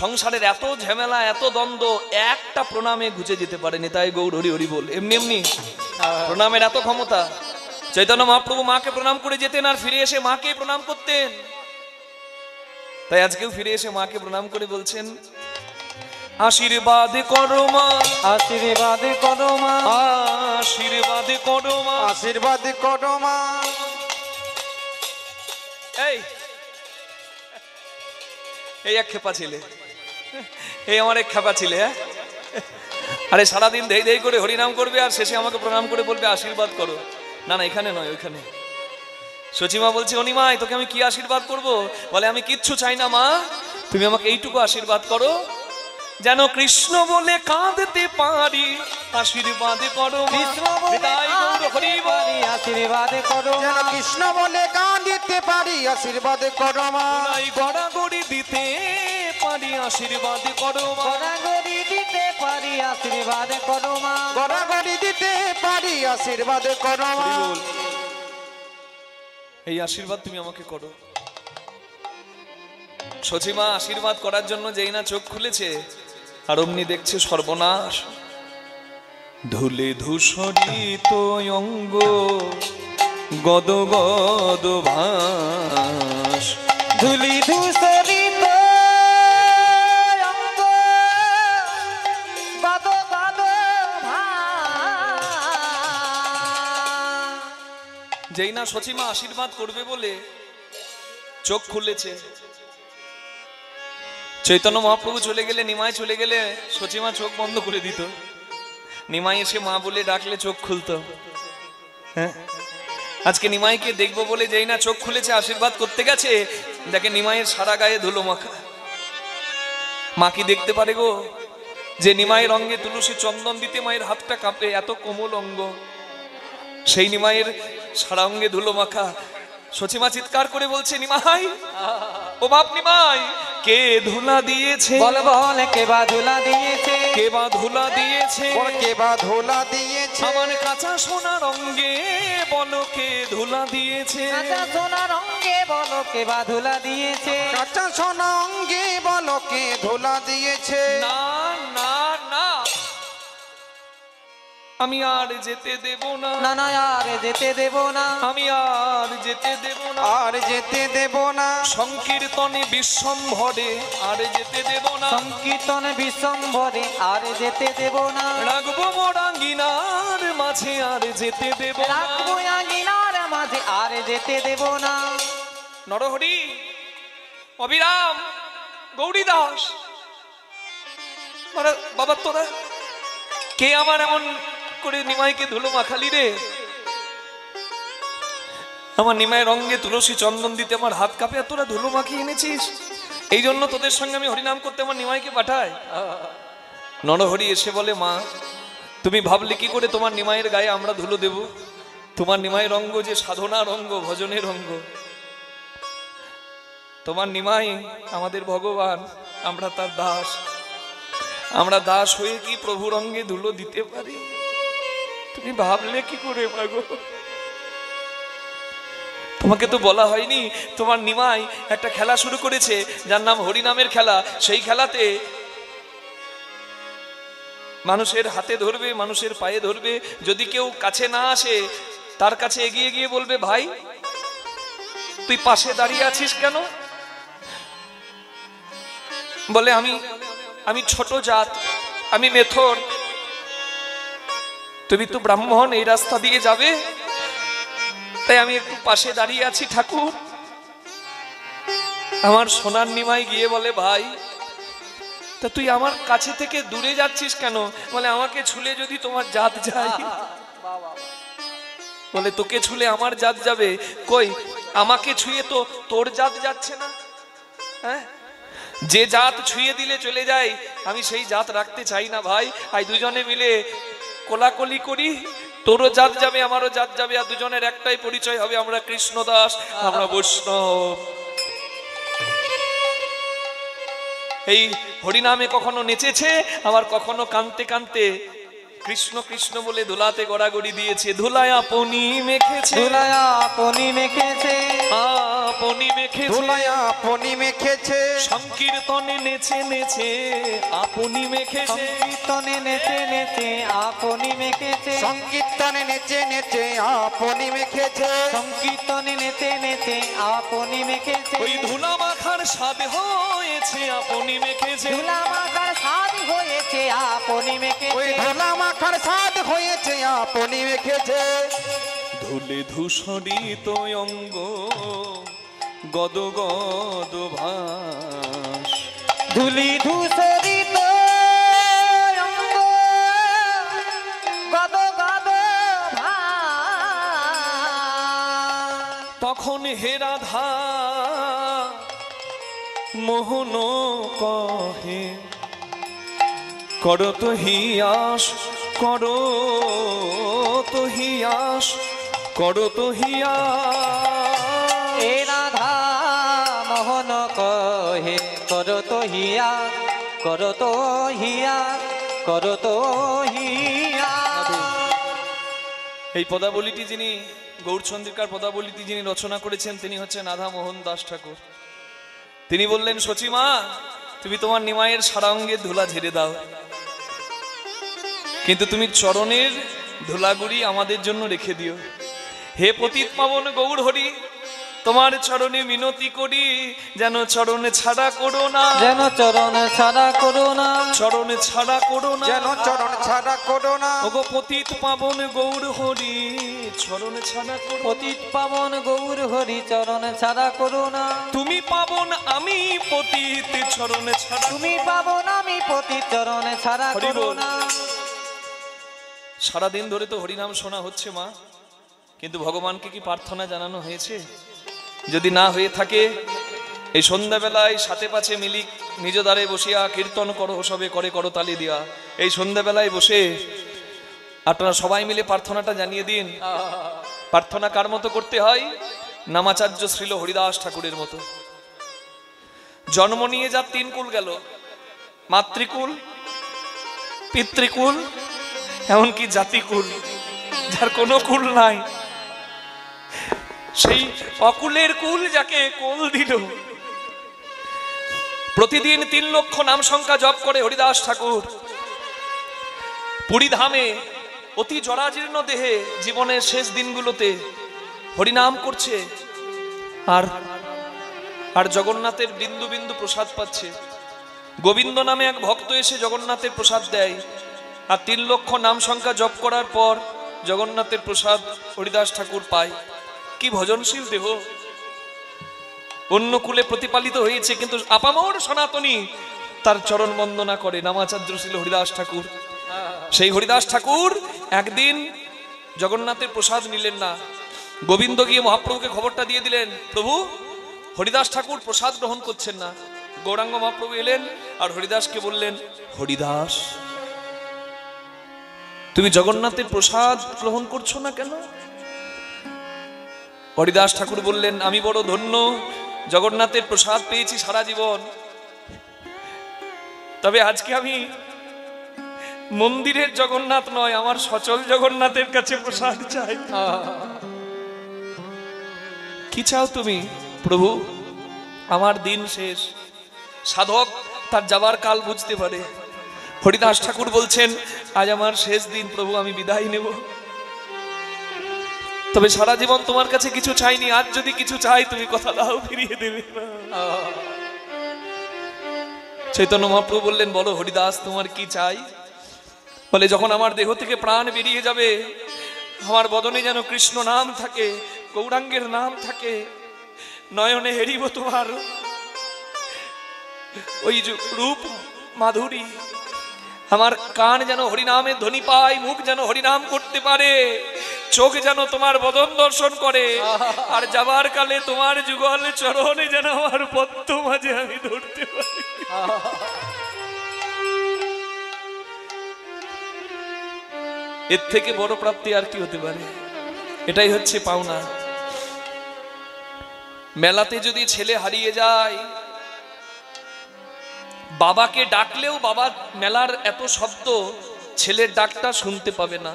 সংসারের এত ঝামেলা এত দ্বন্দ্ব একটা প্রণামে ঘুচে যেতে পারে। নিতাই গৌর হরি হরি বল। এমনি এমনি প্রণামের এত ক্ষমতা। চৈতন্য মহাপ্রভু মাকে প্রণাম করে যেতেন আর ফিরে এসে মাকে প্রণাম করতেন। তাই আজকেও ফিরে এসে মাকে প্রণাম করে বলছেন, আশীর্বাদ করো মা, আশীর্বাদ করো মা, আশীর্বাদ করো মা, আশীর্বাদ করো মা। এই এক খেপা ছেলে, এই আমার এক খেপা ছেলে। হ্যাঁ, আরে সারাদিন ধেই ধেই করে হরিনাম করবে আর শেষে আমাকে প্রণাম করে বলবে আশীর্বাদ করো। না না, এখানে নয়, ওইখানে। সচিমা বলছে, অনিমাই তোকে আমি কি আশীর্বাদ করব? বলে, আমি কিচ্ছু চাই না মা, তুমি আমাকে এইটুকু আশীর্বাদ করো, যেন কৃষ্ণ বলে কাঁদতে পারি, আশীর্বাদ করো মা। নিতাই গৌর হরি বল। আশীর্বাদ করো যেন মা, কৃষ্ণ বলে কাঁদিতে পারি, আশীর্বাদ করো মা। গড়াগড়ি দিতে পারি, আশীর্বাদ করো মা। গড়াগড়ি দিতে পারি, আশীর্বাদ করো মা। গড়াগড়ি দিতে পারি, আশীর্বাদ করো মা। এই আশীর্বাদ তুমি আমাকে করো। সচিমা আশীর্বাদ করার জন্য যেই না চোখ খুলেছে, আর অমনি দেখছে সর্বনাশ। ধুলে ধূসরিত অঙ্গ, গদ গদ ভাস, ধুলি ধূসরিত অঙ্গ, গদ গদ ভাস। যেই না সচিমা আশীর্বাদ করবে বলে চোখ খুলেছে, চৈতন্য মহাপ্রভু চলে গেলে, নিমাই চলে গেলে সচিমা চোখ বন্ধ করে দিত। নিমাই এসে মা বলে ডাকলে চোখ খুলতো। হ্যাঁ, আজকে নিমাইকে দেখবো বলে যেই না চোখ খুলেছে, আশীর্বাদ করতে গেছে, দেখে নিমাইয়ের সারা গায়ে ধুলো মাখা। মা কি দেখতে পারে গো যে নিমাইয়ের অঙ্গে তুলসী চন্দন দিতে মায়ের হাতটা কাঁপে, এত কোমল অঙ্গ, সেই নিমাইয়ের সারা অঙ্গে ধুলো মাখা। সচিমা চিৎকার করে বলছে, নিমাই, ও বাপ নিমাই, কে ধুলা দিয়েছে বল বল কে বা ধুলা দিয়েছে কে বা ধুলা দিয়েছে বল কে বা ধুলা দিয়েছে আমার কাঁচা সোনা রঙ্গে বলো কে ধুলা দিয়েছে কাঁচা সোনা রঙে বলো কে বা ধুলা দিয়েছে কাঁচা সোনা অঙ্গে বলো কে ধুলা দিয়েছে না না না আমি আর যেতে দেব না না না আর যেতে দেব না আমি আর যেতে দেব না আর যেতে দেব না সংকীর্তনে বিশ্বম্ভরে আর যেতে দেব না সংকীর্তন বিশ্বম্বরে আর যেতে দেব না রাখবো মোরাঙ্গিনার মাঝে আর যেতে দেব না রাখবো আঙিনার মাঝে আর যেতে দেব না নরহরি অবিরাম গৌরী দাস বাবা তোরা কে আমার এমন করে নিমাইকে ধুলো মাখালি রে আমার নিমায়ের রঙে তুলসী চন্দন দিতে আমার হাত কাঁপে আর তোরা ধুলো মাখিয়ে এনেছিস এই জন্য তোদের সঙ্গে আমি হরিনাম করতে আমার নিমাইকে পাঠাই নরহরি এসে বলে মা তুমি ভাবলে কি করে তোমার নিমাইয়ের গায়ে আমরা ধুলো দেব তোমার নিমাই রঙ্গ যে সাধনা রঙ্গ ভজনের রঙ্গ তোমার নিমাই আমাদের ভগবান আমরা তার দাস আমরা দাস হয়ে কি প্রভু রঙ্গে ধুলো দিতে পারি তুমি ভাবলে কি করে মাগো তোমাকে তো বলা হয়নি তোমার নিমাই একটা খেলা শুরু করেছে যার নাম হরিনামের খেলা সেই খেলাতে মানুষের হাতে ধরবে মানুষের পায়ে ধরবে যদি কেউ কাছে না আসে তার কাছে এগিয়ে গিয়ে বলবে ভাই তুই পাশে দাঁড়িয়ে আছিস কেন বলে আমি ছোট জাত আমি মেথর তুমি তো ব্রাহ্মণ এই রাস্তা দিয়ে যাবে তাই আমি একটু পাশে দাঁড়িয়ে আছি ঠাকুর আমার সোনার নিমাই গিয়ে বলে ভাই তা তুই আমার কাছে থেকে দূরে যাচ্ছিস কেন বলে আমাকে ছুলে যদি তোমার জাত যায় বলে তোকে ছুলে আমার জাত যাবে কই আমাকে ছুঁয়ে তো তোর জাত যাচ্ছে না হ্যাঁ যে জাত ছুঁয়ে দিলে চলে যায় আমি সেই জাত রাখতে চাই না ভাই আই দুজনে মিলে কোলাকলি করি তোরও জাত যাবে আমারও জাত যাবে আর দুজনের একটাই পরিচয় হবে আমরা কৃষ্ণদাস আমরা বৈষ্ণব এই হরিনামে কখনো নেচেছে আবার কখনো কানতে কানতে কৃষ্ণ কৃষ্ণ বলে ধুলাতে গড়াগড়ি দিয়েছে ধুলায় আপনি মেখেছে ধুলায় আপনি মেখেছে আপনি মেখেছে ধুলায় আপনি মেখেছে সংকীর্তনে নেচে নেচে আপনি মেখেছে সংকীর্তনে নেচে নেচে আপনি মেখেছে সংকীর্তনে নেচে নেচে আপনি মেখেছে সংকীর্তনে নেচে নেচে আপনি মেখেছে ওই ধুলা মাখার স্বাদ হয়েছে আপনি মেখেছে ধুলা মাখার স্বাদ হয়েছে আপনি ওই মেখেছে ধুলা মাখার স্বাদ হয়েছে আপনি মেখেছে ধুলে ধূসরিত অঙ্গ গদ গদ ভাস ধুলি ধূসরিত অঙ্গ গদ গদ ভাস। তখন হে রাধা মোহন কহে করো তো হিয়াস করো তো হিয়াস করো তো হিয়াস এ রাধা মোহন কহে করো তো হিয়া করো তো হিয়া করো তো হিয়া। এই পদাবলীটি যিনি গৌরচন্দ্রিকার পদাবলীটি যিনি রচনা করেছেন তিনি হচ্ছেন রাধা মোহন দাস ঠাকুর তিনি বললেন সচিমা তুমি তোমার নিমাইয়ের সারা অঙ্গের ধুলা ঝেড়ে দাও কিন্তু তুমি চরণের ধুলাগুড়ি আমাদের জন্য রেখে দিও হে পতিত পাবন গৌর হরি তোমার চরণে মিনতি করি যেন চরণে ছাড়া করো না যেন চরণ ছাড়া করো না চরণে ছাড়া করো না যেন চরণ ছাড়া করো না ওগো পতিত পাবন গৌর হরি চরণে ছাড়া করো পতিত পাবন গৌর হরি চরণ ছাড়া করো না তুমি পাবন আমি পতিত চরণে ছাড়া তুমি পাবন আমি পতিত চরণ ছাড়া হরি করো বল। না। সারাদিন ধরে তো হরিনাম শোনা হচ্ছে মা কিন্তু ভগবানকে কি প্রার্থনা জানানো হয়েছে যদি না হয়ে থাকে এই সন্ধ্যাবেলায় সাথে পাছে মিলি নিজ দ্বারে বসিয়া কীর্তন করো সবে করে করতালি দিয়া এই সন্ধ্যাবেলায় বসে আপনারা সবাই মিলে প্রার্থনাটা জানিয়ে দিন প্রার্থনা কার মতো করতে হয় নামাচার্য শ্রীল হরিদাস ঠাকুরের মতো জন্ম নিয়ে যার 3 কুল গেল, মাতৃকুল, পিতৃকুল, এমনকি জাতিকুল, যার কোনো কুল নাই, সেই অকুলের কুল যাকে কোল দিল। প্রতিদিন 3 লক্ষ নাম সংখ্যা জপ করে হরিদাস ঠাকুর পুরীধামে অতি জরাজীর্ণ দেহে জীবনের শেষ দিনগুলোতে হরিনাম করছে, আর জগন্নাথের বিন্দু বিন্দু প্রসাদ পাচ্ছে। গোবিন্দ নামে এক ভক্ত এসে জগন্নাথের প্রসাদ দেয়, আর 3 লক্ষ নাম সংখ্যা জপ করার পর জগন্নাথের প্রসাদ হরিদাস ঠাকুর পায়। কি ভজনশীল দেহ, অন্য কুলে প্রতিপালিত হয়েছে, কিন্তু আপামর সনাতনী তার চরণ বন্দনা করে। নামাচার্য ছিল হরিদাস ঠাকুর। সেই হরিদাস ঠাকুর একদিন জগন্নাথের প্রসাদ নিলেন না। গোবিন্দ গিয়ে মহাপ্রভুকে খবরটা দিয়ে দিলেন, প্রভু হরিদাস ঠাকুর প্রসাদ গ্রহণ করছেন না। গৌরাঙ্গ মহাপ্রভু এলেন আর হরিদাসকে বললেন, হরিদাস তুমি জগন্নাথের প্রসাদ গ্রহণ করছো না কেন? হরিদাস ঠাকুর বললেন, আমি বড় ধন্য, জগন্নাথের প্রসাদ পেয়েছি সারা জীবন, তবে আজকে আমি মন্দিরের জগন্নাথ নয়, আমার সচল জগন্নাথের কাছে প্রসাদ চাই। কি চাও তুমি? প্রভু আমার দিন শেষ। সাধক তার যাবার কাল বুঝতে পারে। হরিদাস ঠাকুর বলছেন, আজ আমার শেষ দিন প্রভু, আমি বিদায় নেব, তবে সারা জীবন তোমার কাছে কিছু চাইনি, আজ যদি কিছু চাই তুমি কথা দাও, ফিরিয়ে দেবে। চৈতন্য মহাপ্রভু বললেন, বলো হরিদাস তোমার কি চাই? বলে, যখন আমার দেহ থেকে প্রাণ বেরিয়ে যাবে, আমার বদনে যেন কৃষ্ণ নাম থাকে, গৌরাঙ্গের নাম থাকে, নয়নে হেরিব তোমার ওই রূপ মাধুরী, আমার কান যেন হরিনামে ধ্বনি পায়, মুখ যেন হরিনাম করতে পারে, চোখ যেন তোমার বদন দর্শন করে, আর যাবার কালে তোমার যুগল চরণে যেন আমার পদ্ম মাঝে আমি ধরতে পারি। এর থেকে বড় প্রাপ্তি আর কি হতে পারে? এটাই হচ্ছে পাওনা। মেলাতে যদি ছেলে হারিয়ে যায়, বাবাকে ডাকলেও বাবা, মেলার এত শব্দ, ছেলের ডাকটা শুনতে পাবে না।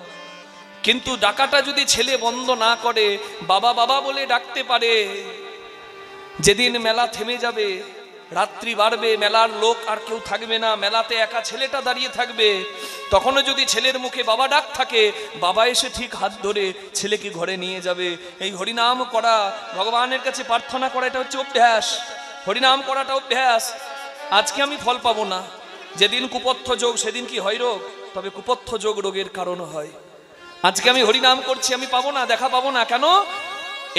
কিন্তু ডাকাটা যদি ছেলে বন্ধ না করে, বাবা বাবা বলে ডাকতে পারে, যেদিন মেলা থেমে যাবে, রাত্রি বাড়বে, মেলার লোক আর কেউ থাকবে না, মেলাতে একা ছেলেটা দাঁড়িয়ে থাকবে, তখনও যদি ছেলের মুখে বাবা ডাক থাকে, বাবা এসে ঠিক হাত ধরে ছেলেকে ঘরে নিয়ে যাবে। এই হরিনাম করা, ভগবানের কাছে প্রার্থনা করা, এটা হচ্ছে অভ্যাস। হরিনাম করাটা অভ্যাস। আজকে আমি ফল পাবো না, যেদিন কুপথ্য যোগ সেদিন কি হয় রোগ, তবে কুপথ্য যোগ রোগের কারণ হয়। আজকে আমি হরিনাম করছি, আমি পাবো না, দেখা পাবো না, কেন?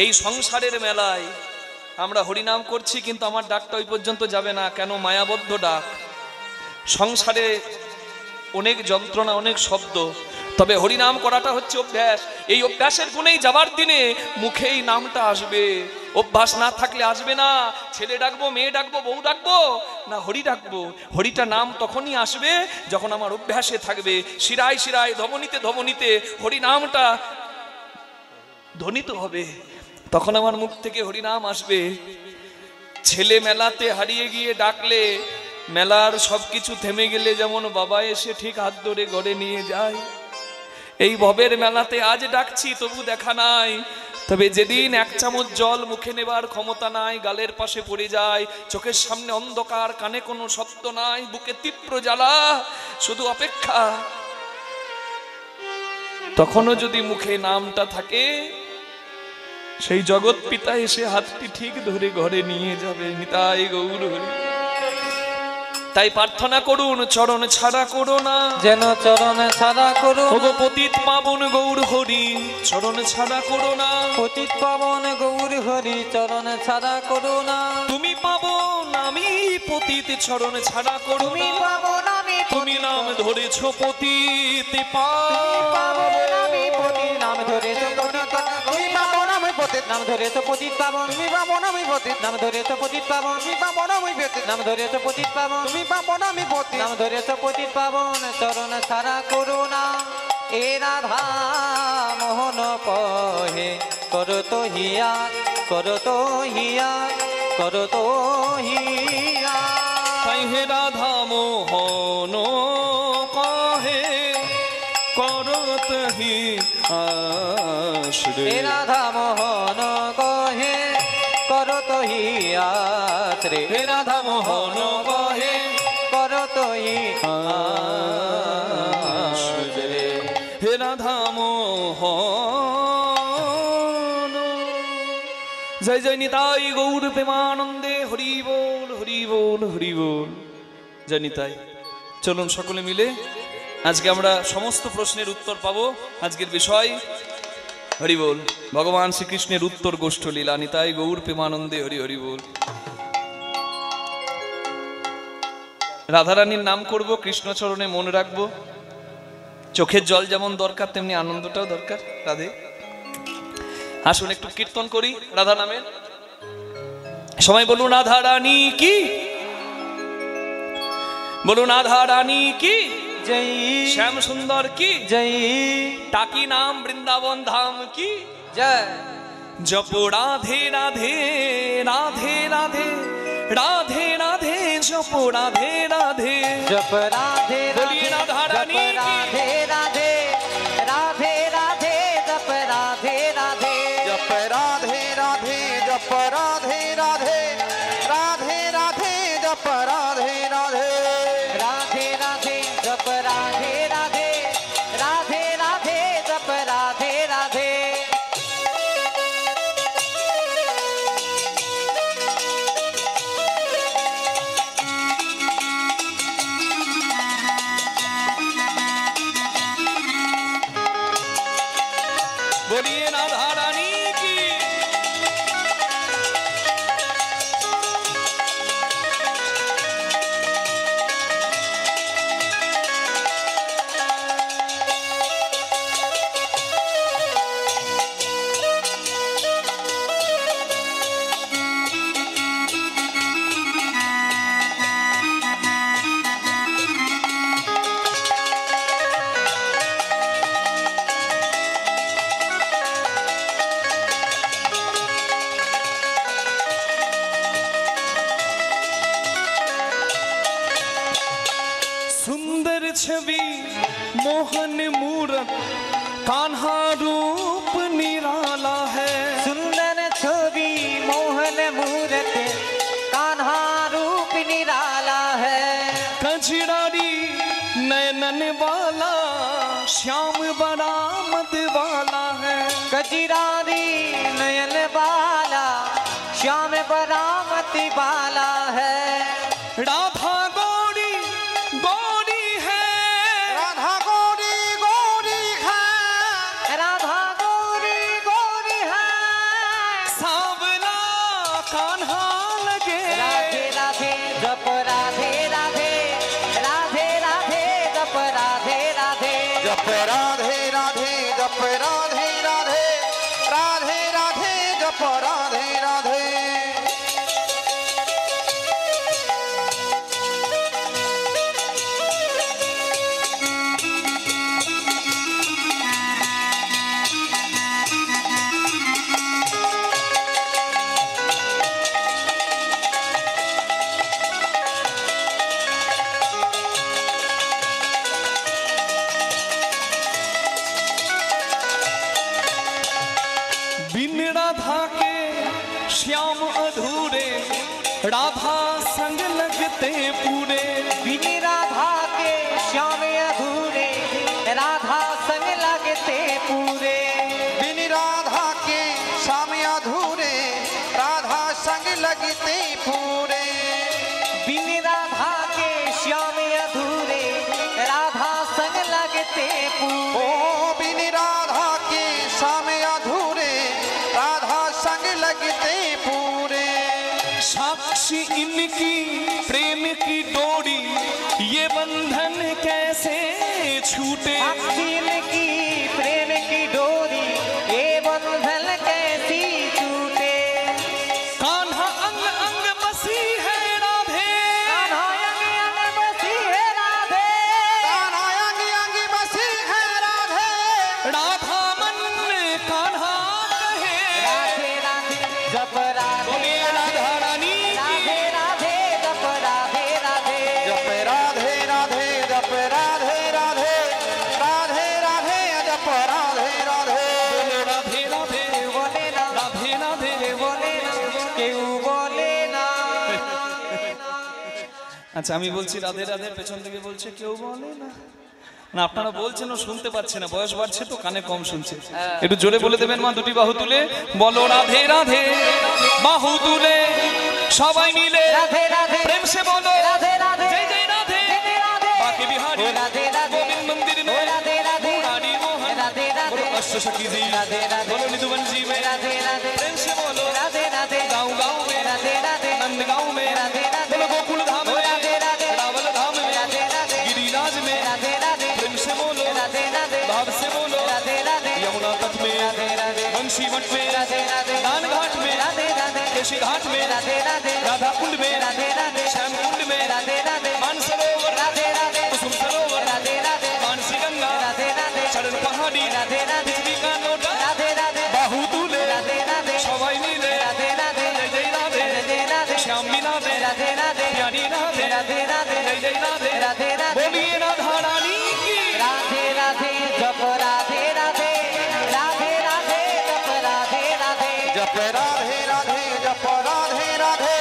এই সংসারের মেলায় আমরা হরিনাম করছি, কিন্তু আমার ডাকটা ওই পর্যন্ত যাবে না, কেন? মায়াবদ্ধ ডাক। সংসারে অনেক যন্ত্রণা, অনেক শব্দ, তবে হরিনাম করাটা হচ্ছে অভ্যাস। এই অভ্যাসের গুণেই যাবার দিনে মুখেই নামটা আসবে। অভ্যাস না থাকলে আসবে না। ছেলে ডাকবো, মেয়ে ডাকবো, বউ ডাকবো না, হরি ডাকবো। হরিটা নাম তখনই আসবে যখন আমার অভ্যাসে থাকবে। শিরায় শিরায়, ধমনীতে ধমনীতে হরিনামটা ধ্বনিত হবে, তখন আমার মুখ থেকে হরিনাম আসবে। ছেলে মেলাতে হারিয়ে গিয়ে ডাকলে, মেলার সবকিছু থেমে গেলে যেমন বাবা এসে ঠিক হাত ধরে ঘরে নিয়ে যায়, এই ভবের মেলাতে আজ ডাকছি তবু দেখা নাই, তবে যেদিন 1 চামচ জল মুখে নেবার ক্ষমতা নাই, গালের পাশে পড়ে যায়, চোখের সামনে অন্ধকার, কানে কোনো শব্দ নাই, বুকে তীব্র জ্বালা, শুধু অপেক্ষা, তখনও যদি মুখে নামটা থাকে, সেই জগৎ পিতা এসে হাতটি ঠিক ধরে ঘরে নিয়ে যাবে। নিতাই গৌর হরি। তাই প্রার্থনা করুন, চরণ ছাড়া করো না, যেন চরণ ছাড়া করো ওগো পতিত পাবন গৌর হরি, চরণ ছাড়া করো না, পতিত পাবন গৌর হরি, চরণ ছাড়া করো না, তুমি পাবন আমি পতিত, চরণ ছাড়া করো তুমি না, পাবন আমি তুমি নাম ধরেছো পতিত পাবন আমি পতিত, নাম ধরেছো পতিত, তুমি পাবন আমি পতিত, নাম ধরেছো পতিত পাবন, তুমি পাবন আমি পতিত, নাম ধরেছো পতিত পাবন, তুমি পাবন আমি পতিত, নাম ধরেছো পতিত পাবন, তুমি পাবন আমি পতিত, নাম ধরেছো পতিত পাবন, চরণ ছাড়া করো না। এ রাধা মোহন কহে, করো তো হিয়া, করো তো হিয়া, করো তো হিয়া। তাই হে রাধা মোহন কহে করত হি আশ্রে হে রাধা মোহন কহে করত হি আশ্রে হে রাধা মোহন কহে করত হি আশ্রে হে রাধা মোহন। জয় জয় নিতাই গৌর প্রেমানন্দে হরি বল হরি বল হরি বল। জয় নিতাই। চলুন সকলে মিলে আজকে আমরা সমস্ত প্রশ্নের উত্তর পাবো। আজকের বিষয় হরি বল, ভগবান শ্রীকৃষ্ণের উত্তর গোষ্ঠ লীলা। নিতাই গৌর প্রেমানন্দে হরি হরি বল। রাধারানীর নাম করব, কৃষ্ণচরণে মন রাখবো। চোখের জল যেমন দরকার তেমনি আনন্দটাও দরকার। রাধে আসুন একটু কীর্তন করি রাধা নামের। সবাই বলুন রাধা রানী কি, বলুন রাধা রানী কি, জয় শ্যাম সুন্দর কি, জয় টাকি নাম বৃন্দাবন ধাম কি জয়। জপ রাধে রাধে রাধে রাধে রাধে রাধে জপ রাধে রাধে জপ রাধে बोलिए রাধে राधा रानी জপ রাধে রাধে রাধে রাধে জপ রাধে রাধে जप राधे राधे जप राधे राधे राधे राधे जप राधे राधे राधे राधे जप राधे राधे राधे राधे जप राधे राधे। बोलिए राधा रानी की। सुंदर छवि मोहन मूरत कान्हा रूप निराला है। सुंदर छवि मोहन मूरत कान्हा रूप निराला है। कजरारी नयनन वाला श्याम बरामद वाला है। कजरारी नयन वाला श्याम बरामती वाला है। राधा गौरी गौरी है, राधा गौरी गौरी है राधा गौरी गौरी है। सांवला कान्हा लगे। राधे राधे जप राधे राधे राधे राधे जप राधे राधे जप राधे राधे जप राधे राधे राधे राधे जप राधे राधे बिन राधा के श्याम अधूरे, राधा संग लगते पूरे। बिन राधा के श्याम अधूरे राधा संग लगते पूरे। बिन राधा के श्याम अधूरे राधा संग लगते पूरे। बिन राधा के श्याम अधूरे राधा संग लगते ओ पूरे। बिन राधा के श्याम अधूरे राधा संग लगते पूरे। साक्षी इनकी प्रेम की डोरी, ये बंधन कैसे छूटे। अखिल की प्रेम की डोरी ये बंधन कैसी छूटे। कान्हा अंग अंग बसी है राधे। कान्हा अंग अंग बसी है राधे। कान्हा अंग अंग बसी है राधे। राधा मन कान्हा कहे। राधे राधे जप राधे बोलिए राधा रानी की। राधे राधे जप राधे राधे जप राधे राधे राधे राधे जप राधे राधे রাধে রাধে বলে না রাধে রাধে বলে না কেউ বলে না আচ্ছা আমি বলছি রাধে রাধে, পেছন থেকে বলছে কেউ বলে না। না আপনারা বলছেন ও শুনতে পাচ্ছে না, বয়স বাড়ছে তো কানে কম শুনছে। একটু জোরে বলে দেবেন মা, দুটি বাহু তুলে বলো রাধে রাধে, বাহু তুলে সবাই মিলে রাধে রাধে প্রেম সে বলো রাধে রাধে জয় জয় রাধে, রাধে রাধে বাকে বিহারি রাধে রাধে গোবিন্দ মন্দির में রাধে রাধে मुरारी मोहन রাধে রাধে बोलो अष्ट सखी जी राधे राधे बोलो निधुवन जी में राधे राधे प्रेम से बोलो राधे राधे गाँव गाँव में राधे राधे नंद गाँव में राधे राधे बोलो गोकुल धाम में राधे राधे रावल धाम में राधे राधे गिरिराज में राधे राधे प्रेम से बोलो राधे राधे भाव से बोलो राधे राधे यमुना तट में राधे राधे बंशी मठ में राधे राधे दान घाट में राधे राधे केशी घाट में राधे राधे राधा कुंड में राधे राधे श्याम कुंड में राधे राधे मानसरोवर राधे राधे कुसुम सरोवर राधे राधे मानसी गंगा राधे राधे चरण पहाड़ी राधे राधे पृथ्वी का लोटा राधे राधे बाहु तुले राधे राधे सबाई मिले राधे राधे जय जय राधे राधे राधे श्याम भी राधे राधे राधे प्यारी राधे राधे राधे जय जय राधे राधे राधे बोलिए राधा रानी की राधे राधे जप राधे राधे राधे राधे जप राधे राधे जप राधे राधे जप राधे राधे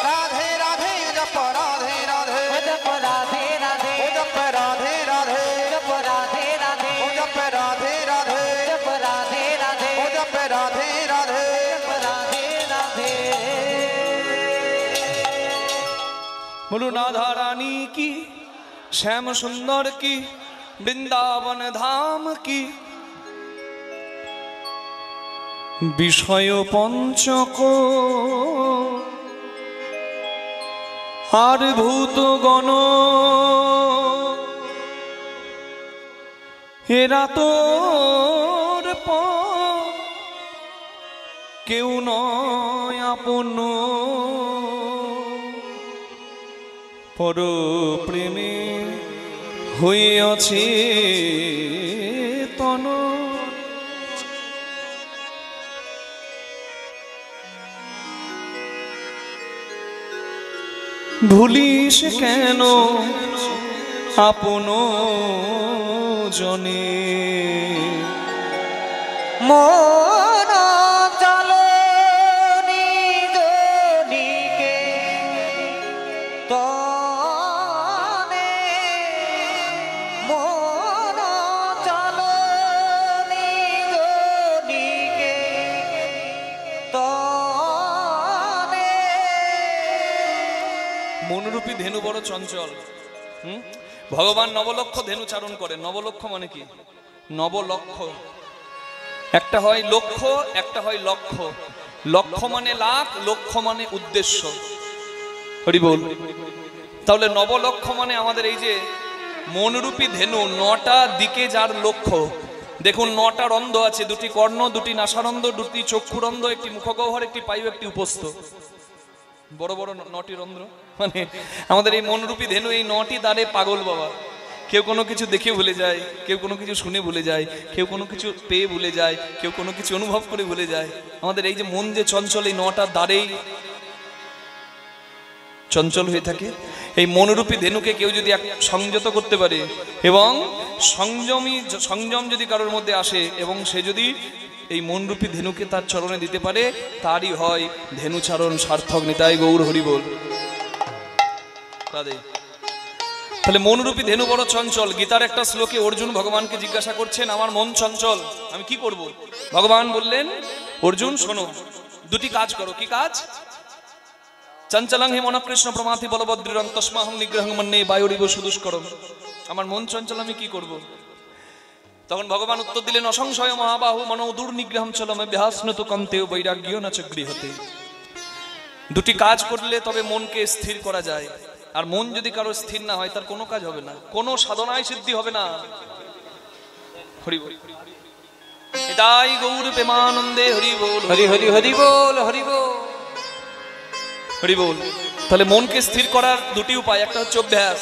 राधे राधे जप राधे राधे ओ जप राधे राधे ओ जप राधे राधे जप राधे राधे ओ जप राधे राधे जप राधे राधे ओ जप राधे राधे जप राधे राधे बोलो राधा रानी की, श्याम सुंदर की, वृंदावन धाम की। বিষয় পঞ্চক আর ভূতগণ এরা তোর কেউ নয় আপন, পর প্রেমে হইয়াছে তন। ভুলিস কেন আপন জনে, মন চলো নিজ দিকে তনে, মন চলো নিজ দিকে তনে। মনরূপী ধেনু বড় চঞ্চল। ভগবান নবলক্ষ ধেনু চারণ করেন। নবলক্ষ মানে কি? নবলক্ষ, একটা হয় লক্ষ্য, একটা হয় লক্ষ্য। লক্ষ্য মানে লাখ, লক্ষ্য মানে উদ্দেশ্য। হরি বল। তাহলে নবলক্ষ মানে আমাদের এই যে মনরূপী ধেনু, নটা দিকে যার লক্ষ্য। দেখুন নটা রন্ধ্র আছে, দুটি কর্ণ, দুটি নাসারন্ধ্র, দুটি চক্ষুরন্ধ্র, একটি মুখগহ্বর, একটি পায়ু, একটি উপস্থ। বড় বড় নটি রন্ধ্র। মানে আমাদের এই মনরূপী ধেনু এই নটি দ্বারে পাগল বাবা। কেউ কোনো কিছু দেখে ভুলে যায়, কেউ কোনো কিছু শুনে ভুলে যায়, কেউ কোনো কিছু পেয়ে ভুলে যায়, কেউ কোনো কিছু অনুভব করে ভুলে যায়। আমাদের এই যে মন যে চঞ্চল, এই নটার দ্বারেই চঞ্চল হয়ে থাকে। এই মনরূপী ধেনুকে কেউ যদি সংযত করতে পারে এবং সংযম যদি কারোর মধ্যে আসে এবং সে যদি এই মনরূপী ধেনুকে তার চরণে দিতে পারে, তারই হয় ধেনুচারণ সার্থক। নিতাই গৌর হরি বল। তাহলে মনরূপী ধেনু বড় চঞ্চল। গীতার একটা শ্লোকে অর্জুন ভগবানকে জিজ্ঞাসা করছেন, আমার মন চঞ্চল, আমি কি করব? ভগবান বললেন, অর্জুন শোনো, দুটি কাজ করো। কি কাজ? চঞ্চলং হি মন কৃষ্ণ প্রমাথি বলভদ্রং তস্মাহং নিগ্রহং মন্যে বায়ুরিব সুদুষ্করম। আমার মন চঞ্চল, আমি কি করব? তখন ভগবান উত্তর দিলেন, অসংশয় মহাবাহু মনো দুর্নিগ্রহম চলম অভ্যাসনত কমতেও বৈরাগ্য ন চ গৃহতে। দুটি কাজ করলে তবে মনকে স্থির করা যায়। আর মন যদি কারো স্থির না হয়, তার কোনো কাজ হবে না, কোনো সাধনায় সিদ্ধি হবে না। হরি বল। এটাই গৌর প্রেমানন্দে হরি বল। হরি হরি হরি বল, হরি বল, হরি বল। তাহলে মনকে স্থির করার দুটি উপায়, একটা হচ্ছে অভ্যাস।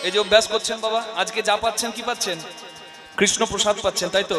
এই যে অভ্যাস করছেন বাবা, আজকে যা পাচ্ছেন কি পাচ্ছেন? কৃষ্ণ প্রসাদ পাচ্ছেন, তাই তো?